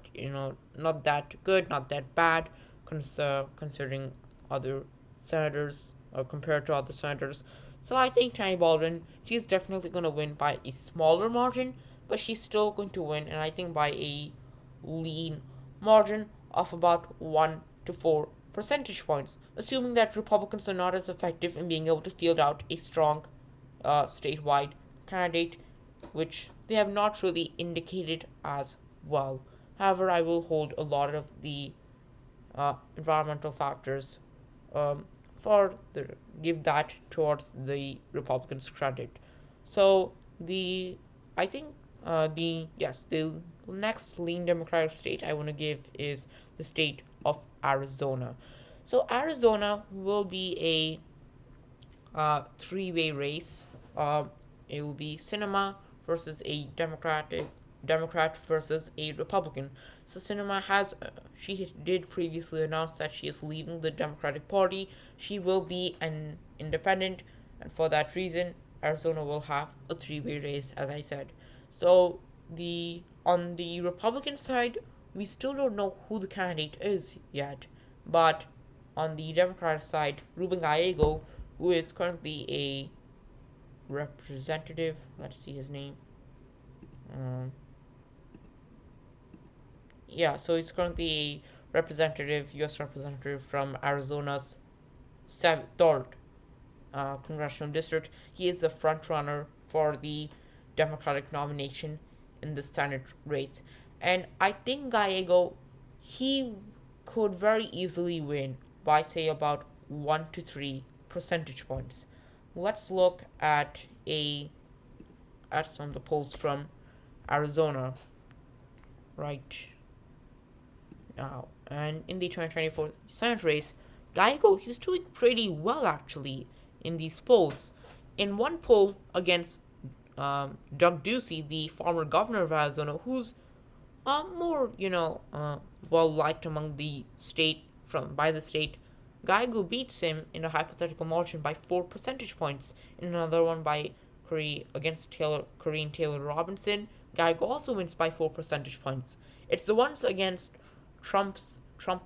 not that good, not that bad, considering other senators, or compared to other senators. So I think Tammy Baldwin, she's definitely gonna win by a smaller margin, but she's still going to win, and I think by a lean margin of about 1 to 4 percentage points, assuming that Republicans are not as effective in being able to field out a strong statewide candidate, which they have not really indicated as well. However, I will hold a lot of the environmental factors, for the give that towards the Republicans' credit. So the I think the next lean Democratic state I want to give is the state of Arizona. So Arizona will be a three-way race. It will be Sinema versus a Democrat versus a Republican. So Sinema she did previously announce that she is leaving the Democratic Party. She will be an independent, and for that reason, Arizona will have a three-way race, as I said. So the on the Republican side, we still don't know who the candidate is yet, but on the Democratic side, Ruben Gallego, who is currently a representative, let's see his name. Um, yeah, so he's currently a U.S. representative from Arizona's third congressional district. He is the front runner for the Democratic nomination in the Senate race, and I think Gallego, he could very easily win by say about 1 to 3 percentage points. Let's look at some of the polls from Arizona right now. And in the 2024 Senate race, Gallego, he's doing pretty well actually in these polls. In one poll against Doug Ducey, the former governor of Arizona, who's more, well liked among the state from by the state, Gallego beats him in a hypothetical margin by 4 percentage points. In another one by against Corrine Taylor Robinson, Gallego also wins by 4 percentage points. It's the ones against Trump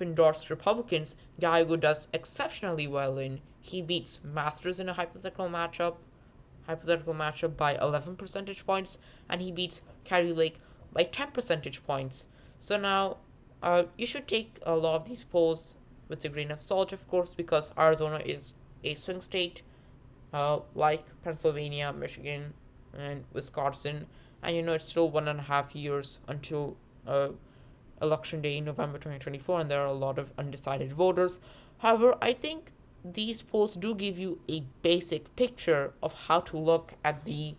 endorsed Republicans Gallego does exceptionally well in. He beats Masters in a hypothetical matchup by 11 percentage points, and he beats Kari Lake by 10 percentage points. So now, you should take a lot of these polls with a grain of salt, of course, because Arizona is a swing state, like Pennsylvania, Michigan, and Wisconsin, and it's still 1.5 years until election day in November 2024, and there are a lot of undecided voters. However, I think these polls do give you a basic picture of how to look at the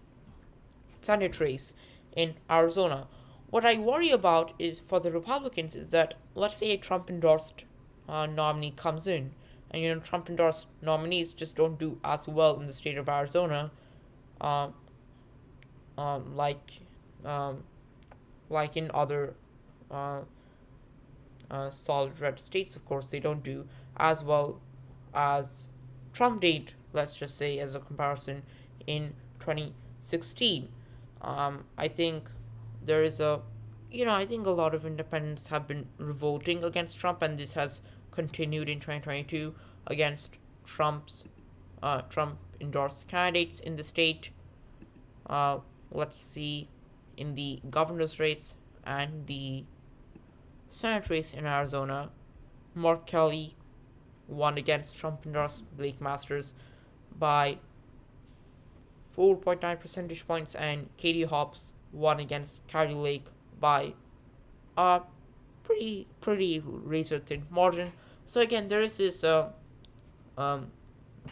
Senate race in Arizona. What I worry about is for the Republicans is that let's say a Trump endorsed nominee comes in, and Trump endorsed nominees just don't do as well in the state of Arizona, um, um, like um, like in other uh, solid red states. Of course, they don't do as well as Trump did. Let's just say as a comparison in 2016. I think there is I think a lot of independents have been revolting against Trump, and this has continued in 2022 against Trump endorsed candidates in the state. Uh, let's see, in the governor's race and the Senate race in Arizona, Mark Kelly won against Trump endorsed Blake Masters by 4.9 percentage points, and Katie Hobbs won against Kari Lake by a pretty razor thin margin. So again, um,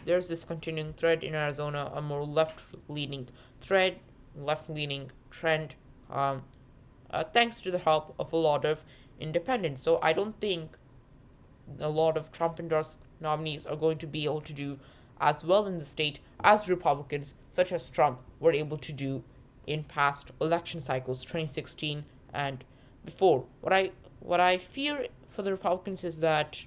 there's this continuing thread in Arizona, a more left leaning trend, thanks to the help of a lot of independents. So I don't think a lot of Trump endorsed nominees are going to be able to do as well in the state as Republicans, such as Trump, were able to do in past election cycles, 2016 and before. What I fear for the Republicans is that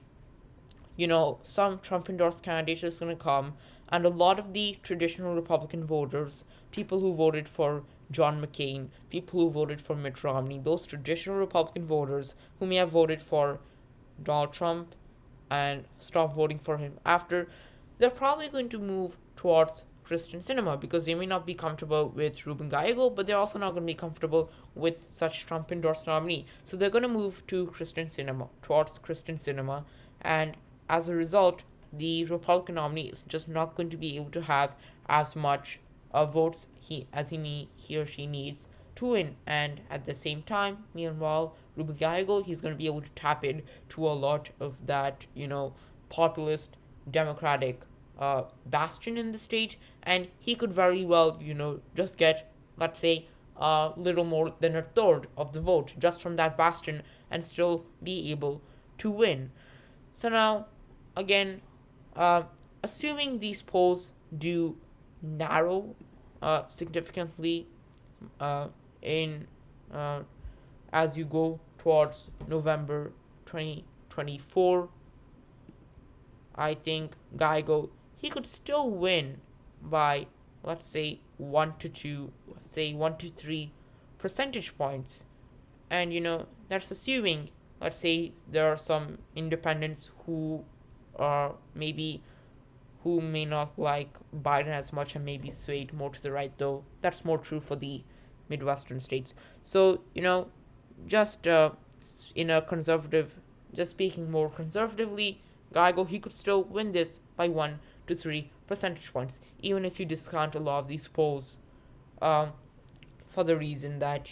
some Trump endorsed candidates is going to come, and a lot of the traditional Republican voters, people who voted for John McCain, people who voted for Mitt Romney, those traditional Republican voters who may have voted for Donald Trump and stop voting for him after, they're probably going to move towards Kyrsten Sinema because they may not be comfortable with Ruben Gallego, but they're also not going to be comfortable with such Trump endorsed nominee. So they're going to move to towards Kyrsten Sinema, and as a result, the Republican nominee is just not going to be able to have as much votes he or she needs to win. And at the same time, meanwhile, Ruben Gallego, he's going to be able to tap in to a lot of that, populist Democratic bastion in the state, and he could very well, just get, let's say, a little more than a third of the vote just from that bastion and still be able to win. So now, again, assuming these polls do narrow significantly in as you go towards November 2024, I think Geigo, he could still win by, let's say, 1 to 3 percentage points. And that's assuming, let's say, there are some independents who are maybe who may not like Biden as much and maybe swayed more to the right, though that's more true for the Midwestern states. So, just in a conservative, just speaking more conservatively, Geigo, he could still win this by 1 to 3 percentage points, even if you discount a lot of these polls um, for the reason that,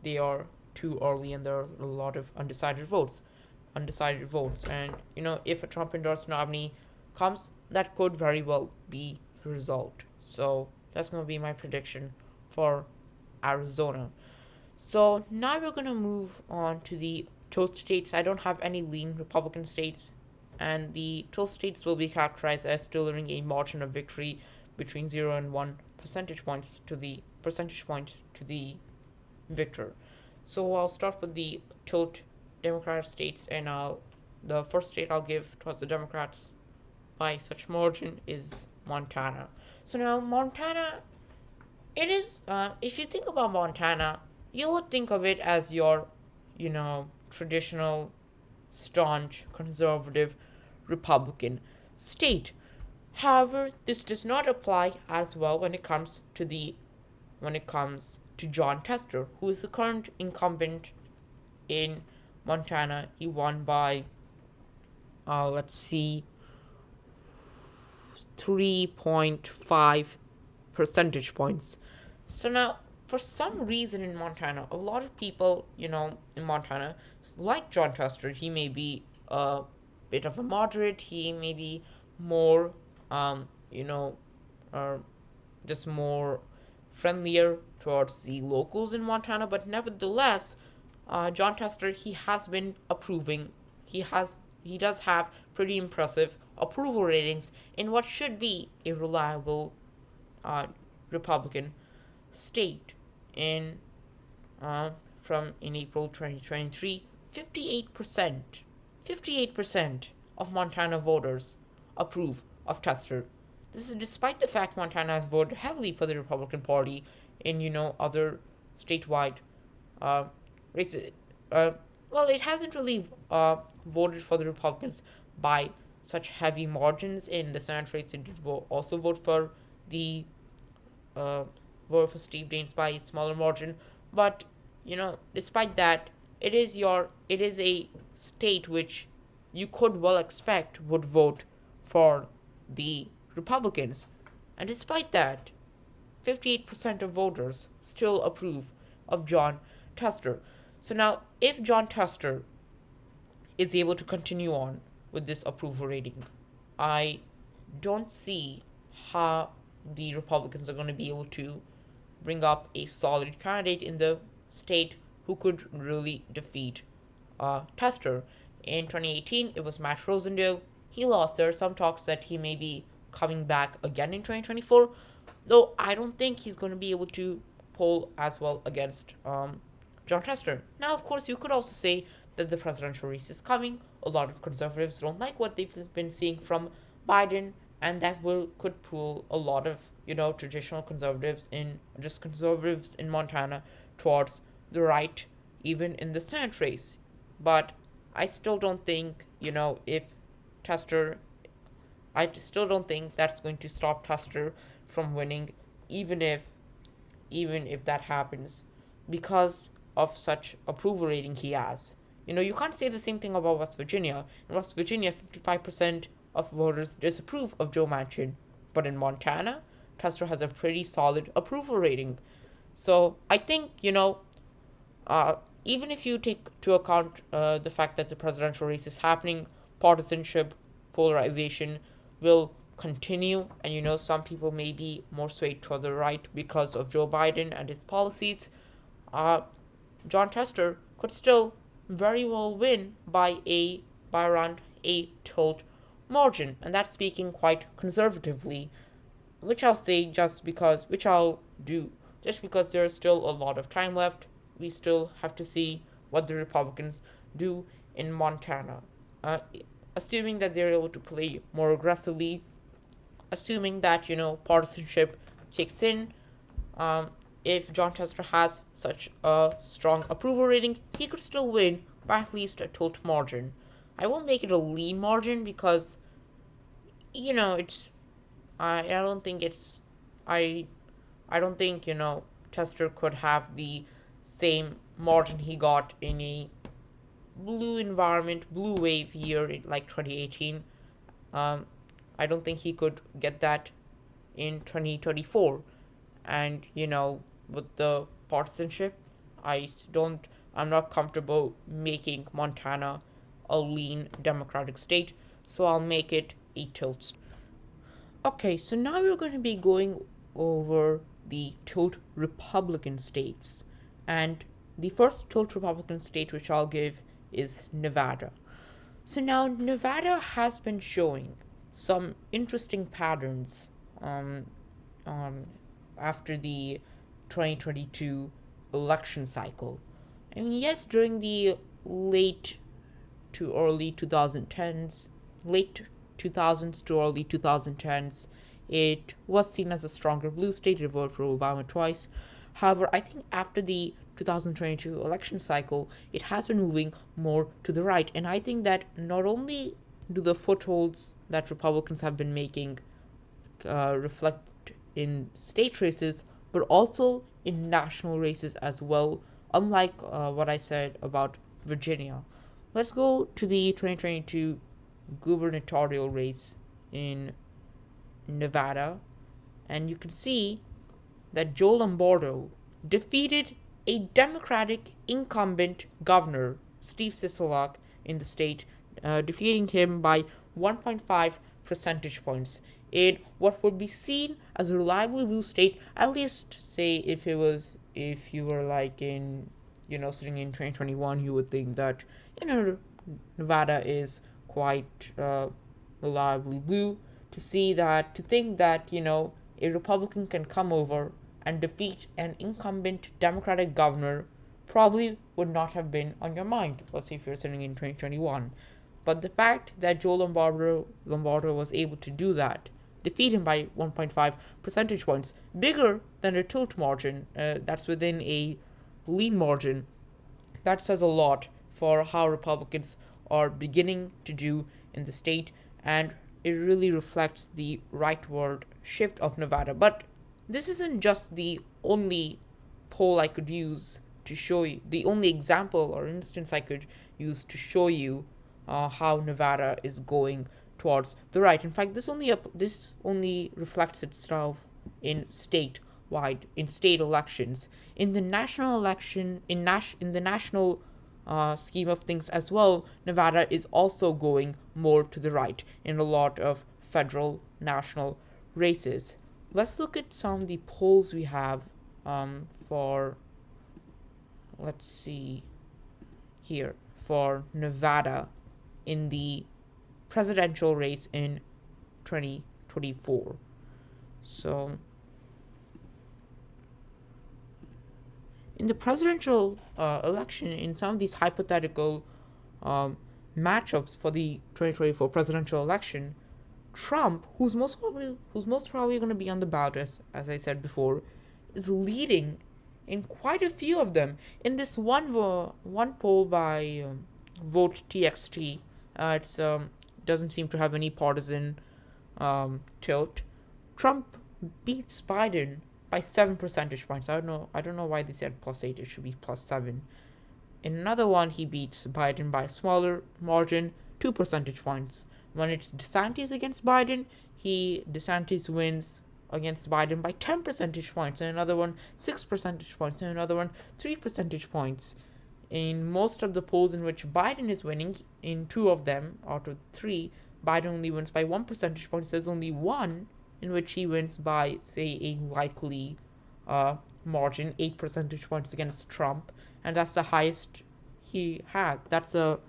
they are too early and there are a lot of undecided votes. And, if a Trump endorsed nominee comes, that could very well be the result. So that's going to be my prediction for Arizona. So now we're going to move on to the tilt states. I don't have any lean Republican states, and the tilt states will be characterized as delivering a margin of victory between 0 and 1 percentage point to the victor. So I'll start with the tilt Democratic states, and the first state I'll give towards the Democrats by such margin is Montana. So now Montana, it is if you think about Montana, you would think of it as your, traditional, staunch, conservative, Republican state. However, this does not apply as well when it comes to Jon Tester, who is the current incumbent in Montana. He won by let's see 3.5 percentage points. So now, for some reason in Montana, a lot of people, in Montana, like Jon Tester. He may be a bit of a moderate. He may be more, uh, just more friendlier towards the locals in Montana. But nevertheless, Jon Tester, he has been approving. He does have pretty impressive approval ratings in what should be a reliable Republican state. In from in April 2023, 58% of Montana voters approve of Tester. This is despite the fact Montana has voted heavily for the Republican Party in other statewide uh, races. Well, it hasn't really voted for the Republicans by such heavy margins in the Senate race. It did also the uh, vote for Steve Daines by a smaller margin. But despite that, it is a state which you could well expect would vote for the Republicans, and despite that, 58% of voters still approve of Jon Tester. So now, if Jon Tester is able to continue on with this approval rating, I don't see how the Republicans are going to be able to bring up a solid candidate in the state who could really defeat Tester. In 2018, it was Matt Rosendale. He lost. There are some talks that he may be coming back again in 2024, though I don't think he's going to be able to poll as well against Jon Tester. Now, of course, you could also say that the presidential race is coming. A lot of conservatives don't like what they've been seeing from Biden, and that could pull a lot of traditional conservatives in Montana towards the right, even in the Senate race. But I still don't think if Tester, I still don't think that's going to stop Tester from winning, even if that happens, because of such approval rating he has. You can't say the same thing about West Virginia. In West Virginia, 55% of voters disapprove of Joe Manchin, but in Montana, Tester has a pretty solid approval rating. So I think even if you take to account the fact that the presidential race is happening, partisanship, polarization will continue, and some people may be more swayed to the right because of Joe Biden and his policies. Uh, Jon Tester could still very well win by around a tilt margin, and that's speaking quite conservatively, which I'll say which I'll do just because there's still a lot of time left. We still have to see what the Republicans do in Montana. Uh, Assuming that they're able to play more aggressively, assuming that, partisanship kicks in, um, if Jon Tester has such a strong approval rating, he could still win by at least a tilt margin. I won't make it a lean margin because, it's I don't think it's I I don't think Tester could have the same margin he got in a blue wave year in like 2018. Um, I don't think he could get that in 2024. And with the partisanship, I don't I'm not comfortable making Montana a lean democratic state, so I'll make it a tilt. Okay, so now we're going to be going over the tilt Republican states. And the first tilt Republican state which I'll give is Nevada. So now Nevada has been showing some interesting patterns um, um, after the 2022 election cycle. I mean, yes, during the late to early 2010s, late 2000s to early 2010s, it was seen as a stronger blue state. It voted for Obama twice. However, I think after the 2022 election cycle, it has been moving more to the right. And I think that not only do the footholds that Republicans have been making reflect in state races, but also in national races as well, unlike what I said about Virginia. Let's go to the 2022 gubernatorial race in Nevada, and you can see that Joe Lombardo defeated a Democratic incumbent governor, Steve Sisolak, in the state, defeating him by 1.5 percentage points in what would be seen as a reliably blue state. At least, say if you were like in sitting in 2021, you would think that Nevada is quite reliably blue. To think that a Republican can come over and defeat an incumbent Democratic governor probably would not have been on your mind. Let's say if you're sitting in 2021. But the fact that Joe Lombardo was able to do that, defeat him by 1.5 percentage points, bigger than a tilt margin, that's within a lean margin, that says a lot for how Republicans are beginning to do in the state, and it really reflects the rightward shift of Nevada. But this isn't just the only poll I could use to show you, the only example or instance I could use to show you how Nevada is going towards the right. In fact, this only reflects itself in state elections. In the national election, in the national scheme of things as well, Nevada is also going more to the right in a lot of federal national races. Let's look at some of the polls we have for, let's see here, for Nevada in the presidential race in 2024. So, in the presidential election, in some of these hypothetical matchups for the 2024 presidential election, Trump, who's most probably going to be on the ballot, as I said before, is leading in quite a few of them. In this one poll by Vote TXT, it doesn't seem to have any partisan tilt. Trump beats Biden by 7 percentage points. I don't know why they said +8. It should be +7. In another one, he beats Biden by a smaller margin, 2 percentage points. When it's DeSantis against Biden, DeSantis wins against Biden by 10 percentage points. In another one, 6 percentage points. In another one, 3 percentage points. In most of the polls in which Biden is winning, in 2 of them out of 3, Biden only wins by 1 percentage point. There's only one in which he wins by, say, a likely margin, 8 percentage points against Trump, and that's the highest he has. That's a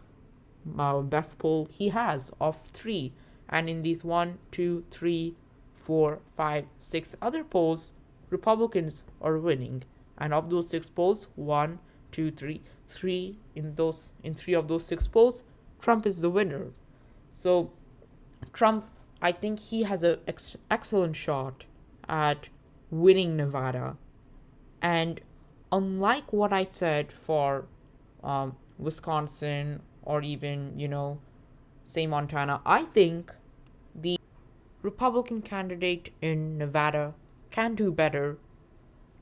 best poll he has of 3. And in these 1, 2, 3, 4, 5, 6 other polls, Republicans are winning. And of those 6 polls, 1, 2, 3, 3 in 3 of those 6 polls, Trump is the winner. So Trump, I think he has an excellent shot at winning Nevada. And unlike what I said for Wisconsin or even, say Montana, I think the Republican candidate in Nevada can do better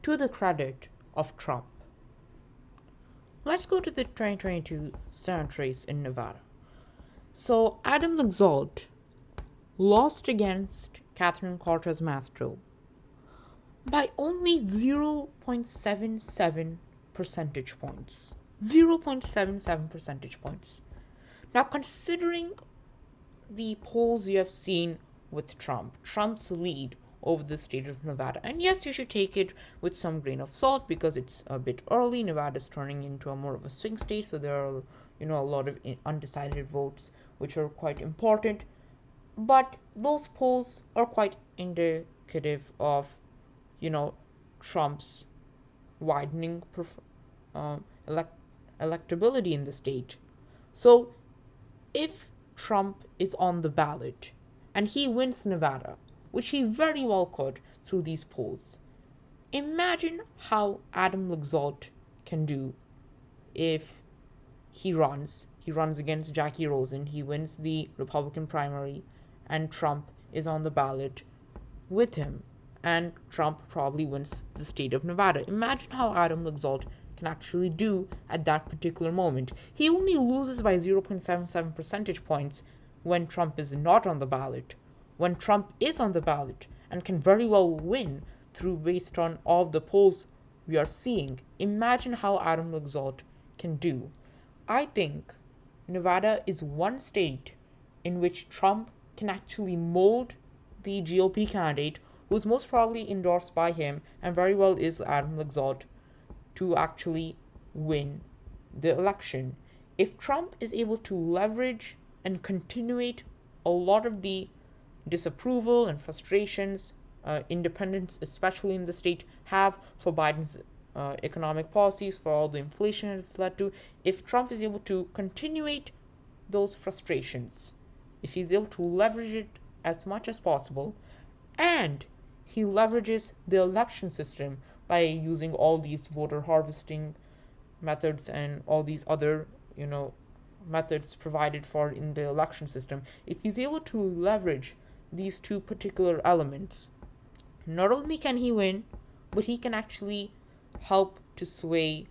to the credit of Trump. Let's go to the 2022 Senate race in Nevada. So Adam Laxalt lost against Catherine Cortez Masto by only 0.77 percentage points. 0.77 percentage points. Now, considering the polls you have seen with Trump's lead over the state of Nevada, and yes, you should take it with some grain of salt because it's a bit early. Nevada is turning into more of a swing state, so there are a lot of undecided votes which are quite important. But those polls are quite indicative of Trump's widening electability in the state. So if Trump is on the ballot and he wins Nevada, which he very well could through these polls, imagine how Adam Laxalt can do if he runs against Jackie Rosen, he wins the Republican primary, and Trump is on the ballot with him, and Trump probably wins the state of Nevada. Imagine how Adam Laxalt can actually do at that particular moment. He only loses by 0.77 percentage points when Trump is not on the ballot. When Trump is on the ballot and can very well win based on all the polls we are seeing, imagine how Adam Laxalt can do. I think Nevada is one state in which Trump can actually mold the GOP candidate, who's most probably endorsed by him and very well is Adam Laxalt, to actually win the election. If Trump is able to leverage and continuate a lot of the disapproval and frustrations independents, especially in the state, have for Biden's economic policies, for all the inflation it's led to, if Trump is able to continuate those frustrations, if he's able to leverage it as much as possible, and he leverages the election system by using all these voter harvesting methods and all these other, methods provided for in the election system, if he's able to leverage these two particular elements, not only can he win, but he can actually help to sway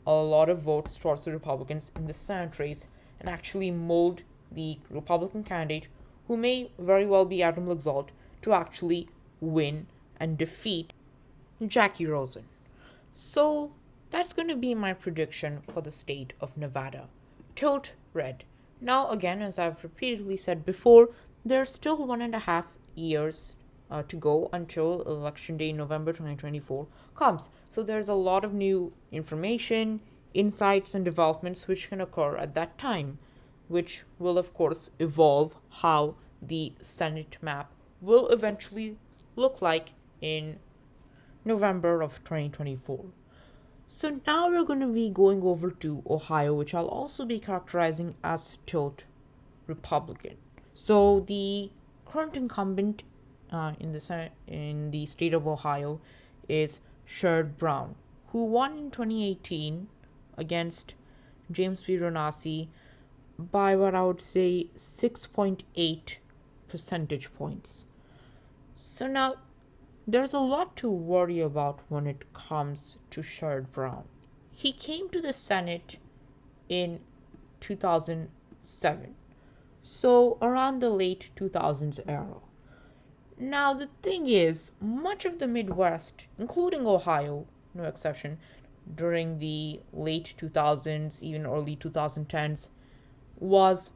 a lot of votes towards the Republicans in the Senate race and actually mold the Republican candidate, who may very well be Adam Laxalt, to actually win and defeat Jackie Rosen. So that's going to be my prediction for the state of Nevada. Tilt red. Now again, as I've repeatedly said before, there's still 1.5 years to go until election day November 2024 comes. So there's a lot of new information, insights, and developments which can occur at that time, which will of course evolve how the Senate map will eventually look like in November of 2024. So now we're going to be going over to Ohio, which I'll also be characterizing as tilt Republican. So the current incumbent in the state of Ohio is Sherrod Brown, who won in 2018 against James P. Renacci by what I would say 6.8 percentage points. So now there's a lot to worry about when it comes to Sherrod Brown. He came to the Senate in 2007, so around the late 2000s era. Now the thing is, much of the Midwest, including Ohio, no exception, during the late 2000s, even early 2010s, was,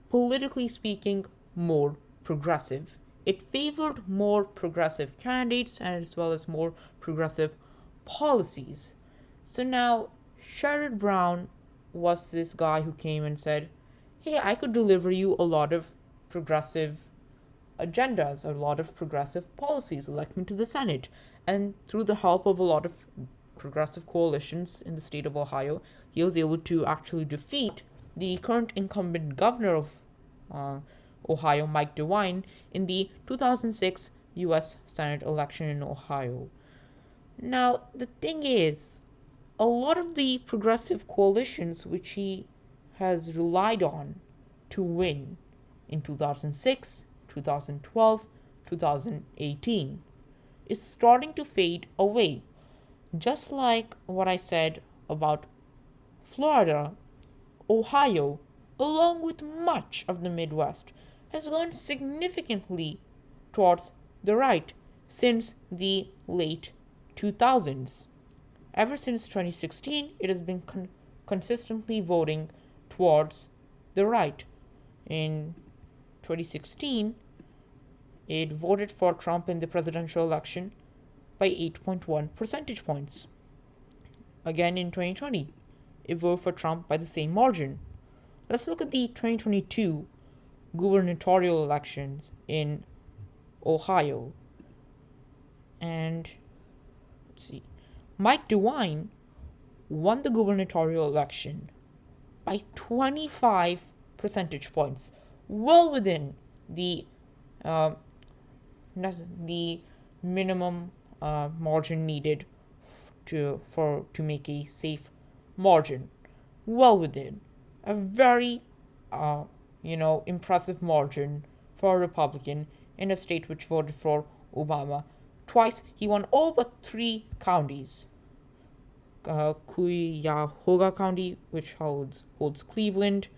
politically speaking, more progressive. It favored more progressive candidates and as well as more progressive policies. So now, Sherrod Brown was this guy who came and said, hey, I could deliver you a lot of progressive agendas, a lot of progressive policies, elect me to the Senate. And through the help of a lot of progressive coalitions in the state of Ohio, he was able to actually defeat the current incumbent governor of Ohio, Mike DeWine, in the 2006 U.S. Senate election in Ohio. Now, the thing is, a lot of the progressive coalitions which he has relied on to win in 2006, 2012, 2018 is starting to fade away. Just like what I said about Florida, Ohio, along with much of the Midwest, has gone significantly towards the right since the late 2000s. Ever since 2016, it has been consistently voting towards the right. In 2016, it voted for Trump in the presidential election by 8.1 percentage points. Again in 2020, it voted for Trump by the same margin. Let's look at the 2022 gubernatorial elections in Ohio. And let's see. Mike DeWine won the gubernatorial election by 25 percentage points, well within the minimum margin needed to make a safe margin. Well within a very impressive margin for a Republican in a state which voted for Obama twice. He won all but 3 counties. Cuyahoga County, which holds Cleveland,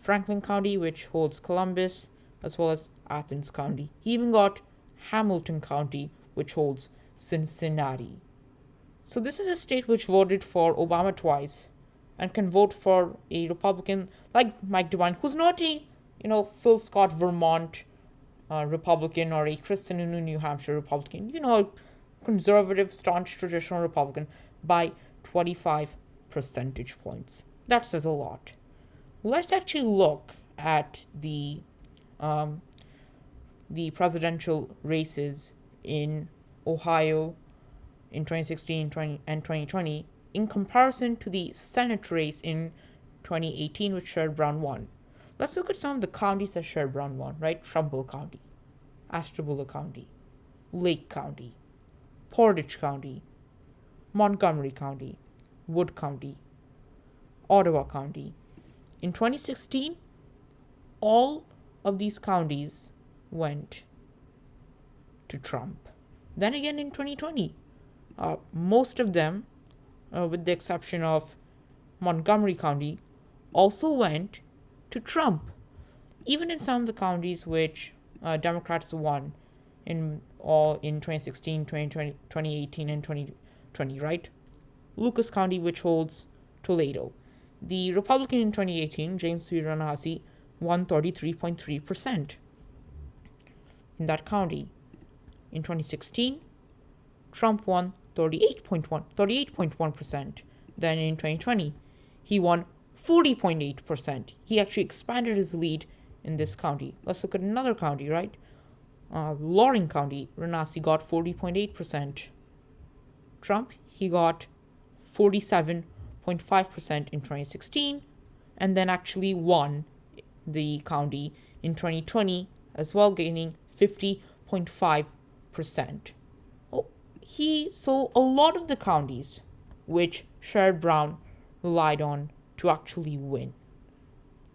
Franklin County, which holds Columbus, as well as Athens County. He even got Hamilton County, which holds Cincinnati. So this is a state which voted for Obama twice and can vote for a Republican like Mike DeWine, who's not a Phil Scott Vermont Republican or a Chris Sununu New Hampshire Republican, a conservative, staunch, traditional Republican, by 25 percentage points. That says a lot. Let's actually look at the presidential races in Ohio in 2016 and 2020 in comparison to the Senate race in 2018, which Sherrod Brown won. Let's look at some of the counties that Sherrod Brown won, right? Trumbull County, Ashtabula County, Lake County, Portage County, Montgomery County, Wood County, Ottawa County. In 2016, all of these counties went to Trump. Then again in 2020, most of them, with the exception of Montgomery County, also went to Trump. Even in some of the counties which Democrats won in 2016, 2020, 2018, and 2020, right? Lucas County, which holds Toledo. The Republican in 2018, James P. Renahasi, won 33.3% in that county. In 2016, Trump won 38.1%. Then in 2020, he won 40.8%. He actually expanded his lead in this county. Let's look at another county, right? Loring County, Renahasi got 40.8%. Trump, he got 47.5% in 2016, and then actually won the county in 2020 as well, gaining 50.5%. So a lot of the counties which Sherrod Brown relied on to actually win,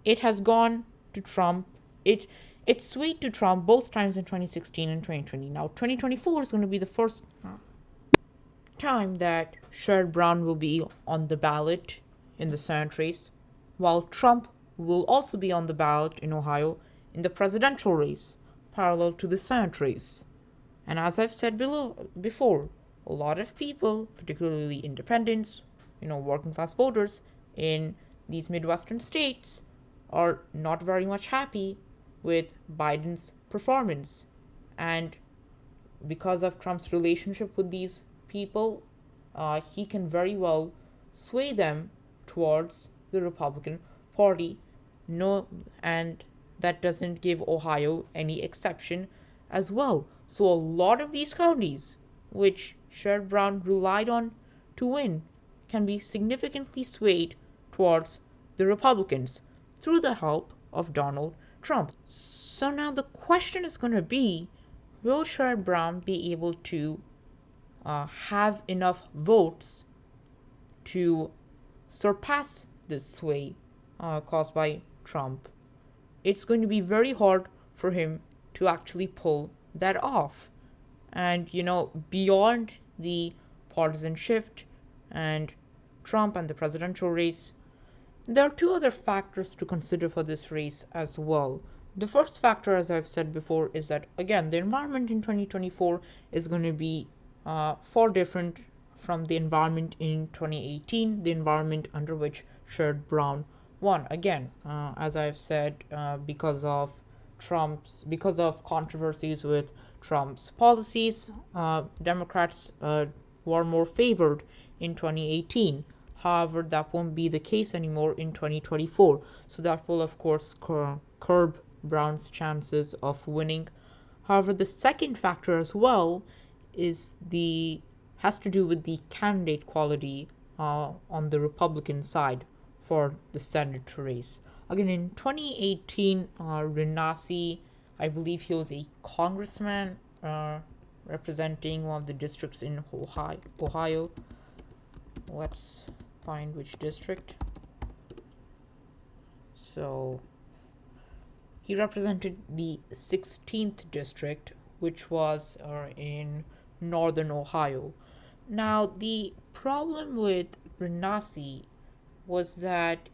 it has gone to Trump. It swayed to Trump both times in 2016 and 2020. Now 2024 is going to be the first time that Sherrod Brown will be on the ballot in the Senate race, while Trump will also be on the ballot in Ohio in the presidential race, parallel to the Senate race. And as I've said before, a lot of people, particularly independents, working class voters in these Midwestern states, are not very much happy with Biden's performance. And because of Trump's relationship with these people, he can very well sway them towards the Republican Party. And that doesn't give Ohio any exception as well. So a lot of these counties, which Sherrod Brown relied on to win, can be significantly swayed towards the Republicans through the help of Donald Trump. So now the question is going to be, will Sherrod Brown be able to have enough votes to surpass this sway caused by Trump? It's going to be very hard for him to actually pull that off. And, beyond the partisan shift and Trump and the presidential race, there are two other factors to consider for this race as well. The first factor, as I've said before, is that, again, the environment in 2024 is going to be far different from the environment in 2018, the environment under which Sherrod Brown won. Again, as I've said, because of controversies with Trump's policies, Democrats were more favored in 2018. However, that won't be the case anymore in 2024. So that will, of course, curb Brown's chances of winning. However, the second factor as well has to do with the candidate quality on the Republican side for the Senate race. Again, in 2018, Renassi, I believe he was a congressman representing one of the districts in Ohio. Let's find which district. So he represented the 16th district, which was in northern Ohio. Now, the problem with Renassi was that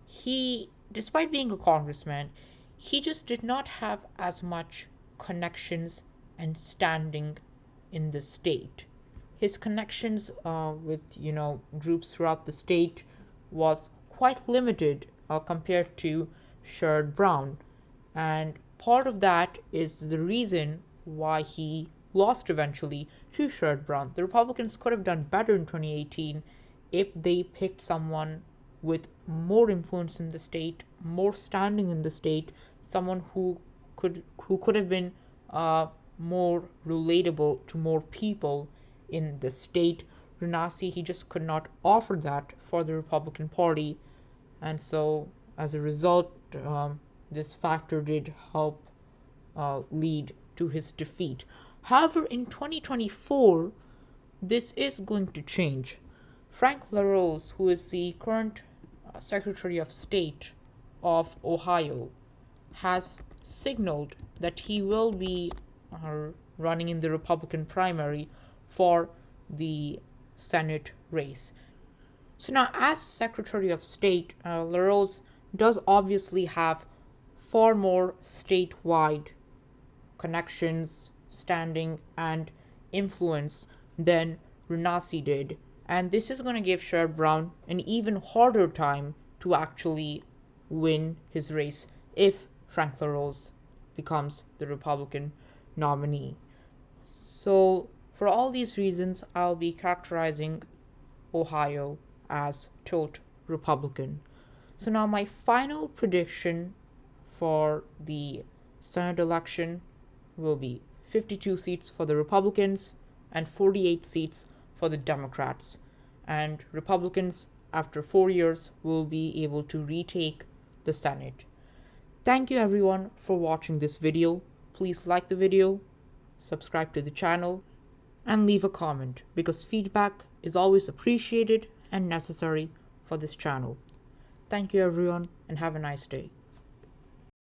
he, despite being a congressman, he just did not have as much connections and standing in the state. His connections with groups throughout the state was quite limited compared to Sherrod Brown, and part of that is the reason why he lost eventually to Sherrod Brown. The Republicans could have done better in 2018 if they picked someone with more influence in the state, more standing in the state, someone who could have been more relatable to more people in the state. Renassi, he just could not offer that for the Republican Party, and so as a result, this factor did help lead to his defeat. However, in 2024, this is going to change. Frank LaRose, who is the current Secretary of State of Ohio, has signaled that he will be running in the Republican primary for the Senate race. So now, as Secretary of State, LaRose does obviously have far more statewide connections, standing, and influence than Renassi did. And this is going to give Sherrod Brown an even harder time to actually win his race if Frank LaRose becomes the Republican nominee. So, for all these reasons, I'll be characterizing Ohio as tilt Republican. So now my final prediction for the Senate election will be 52 seats for the Republicans and 48 seats for the Democrats. And Republicans, after 4 years, will be able to retake the Senate. Thank you everyone for watching this video. Please like the video, subscribe to the channel, and leave a comment because feedback is always appreciated and necessary for this channel. Thank you everyone and have a nice day.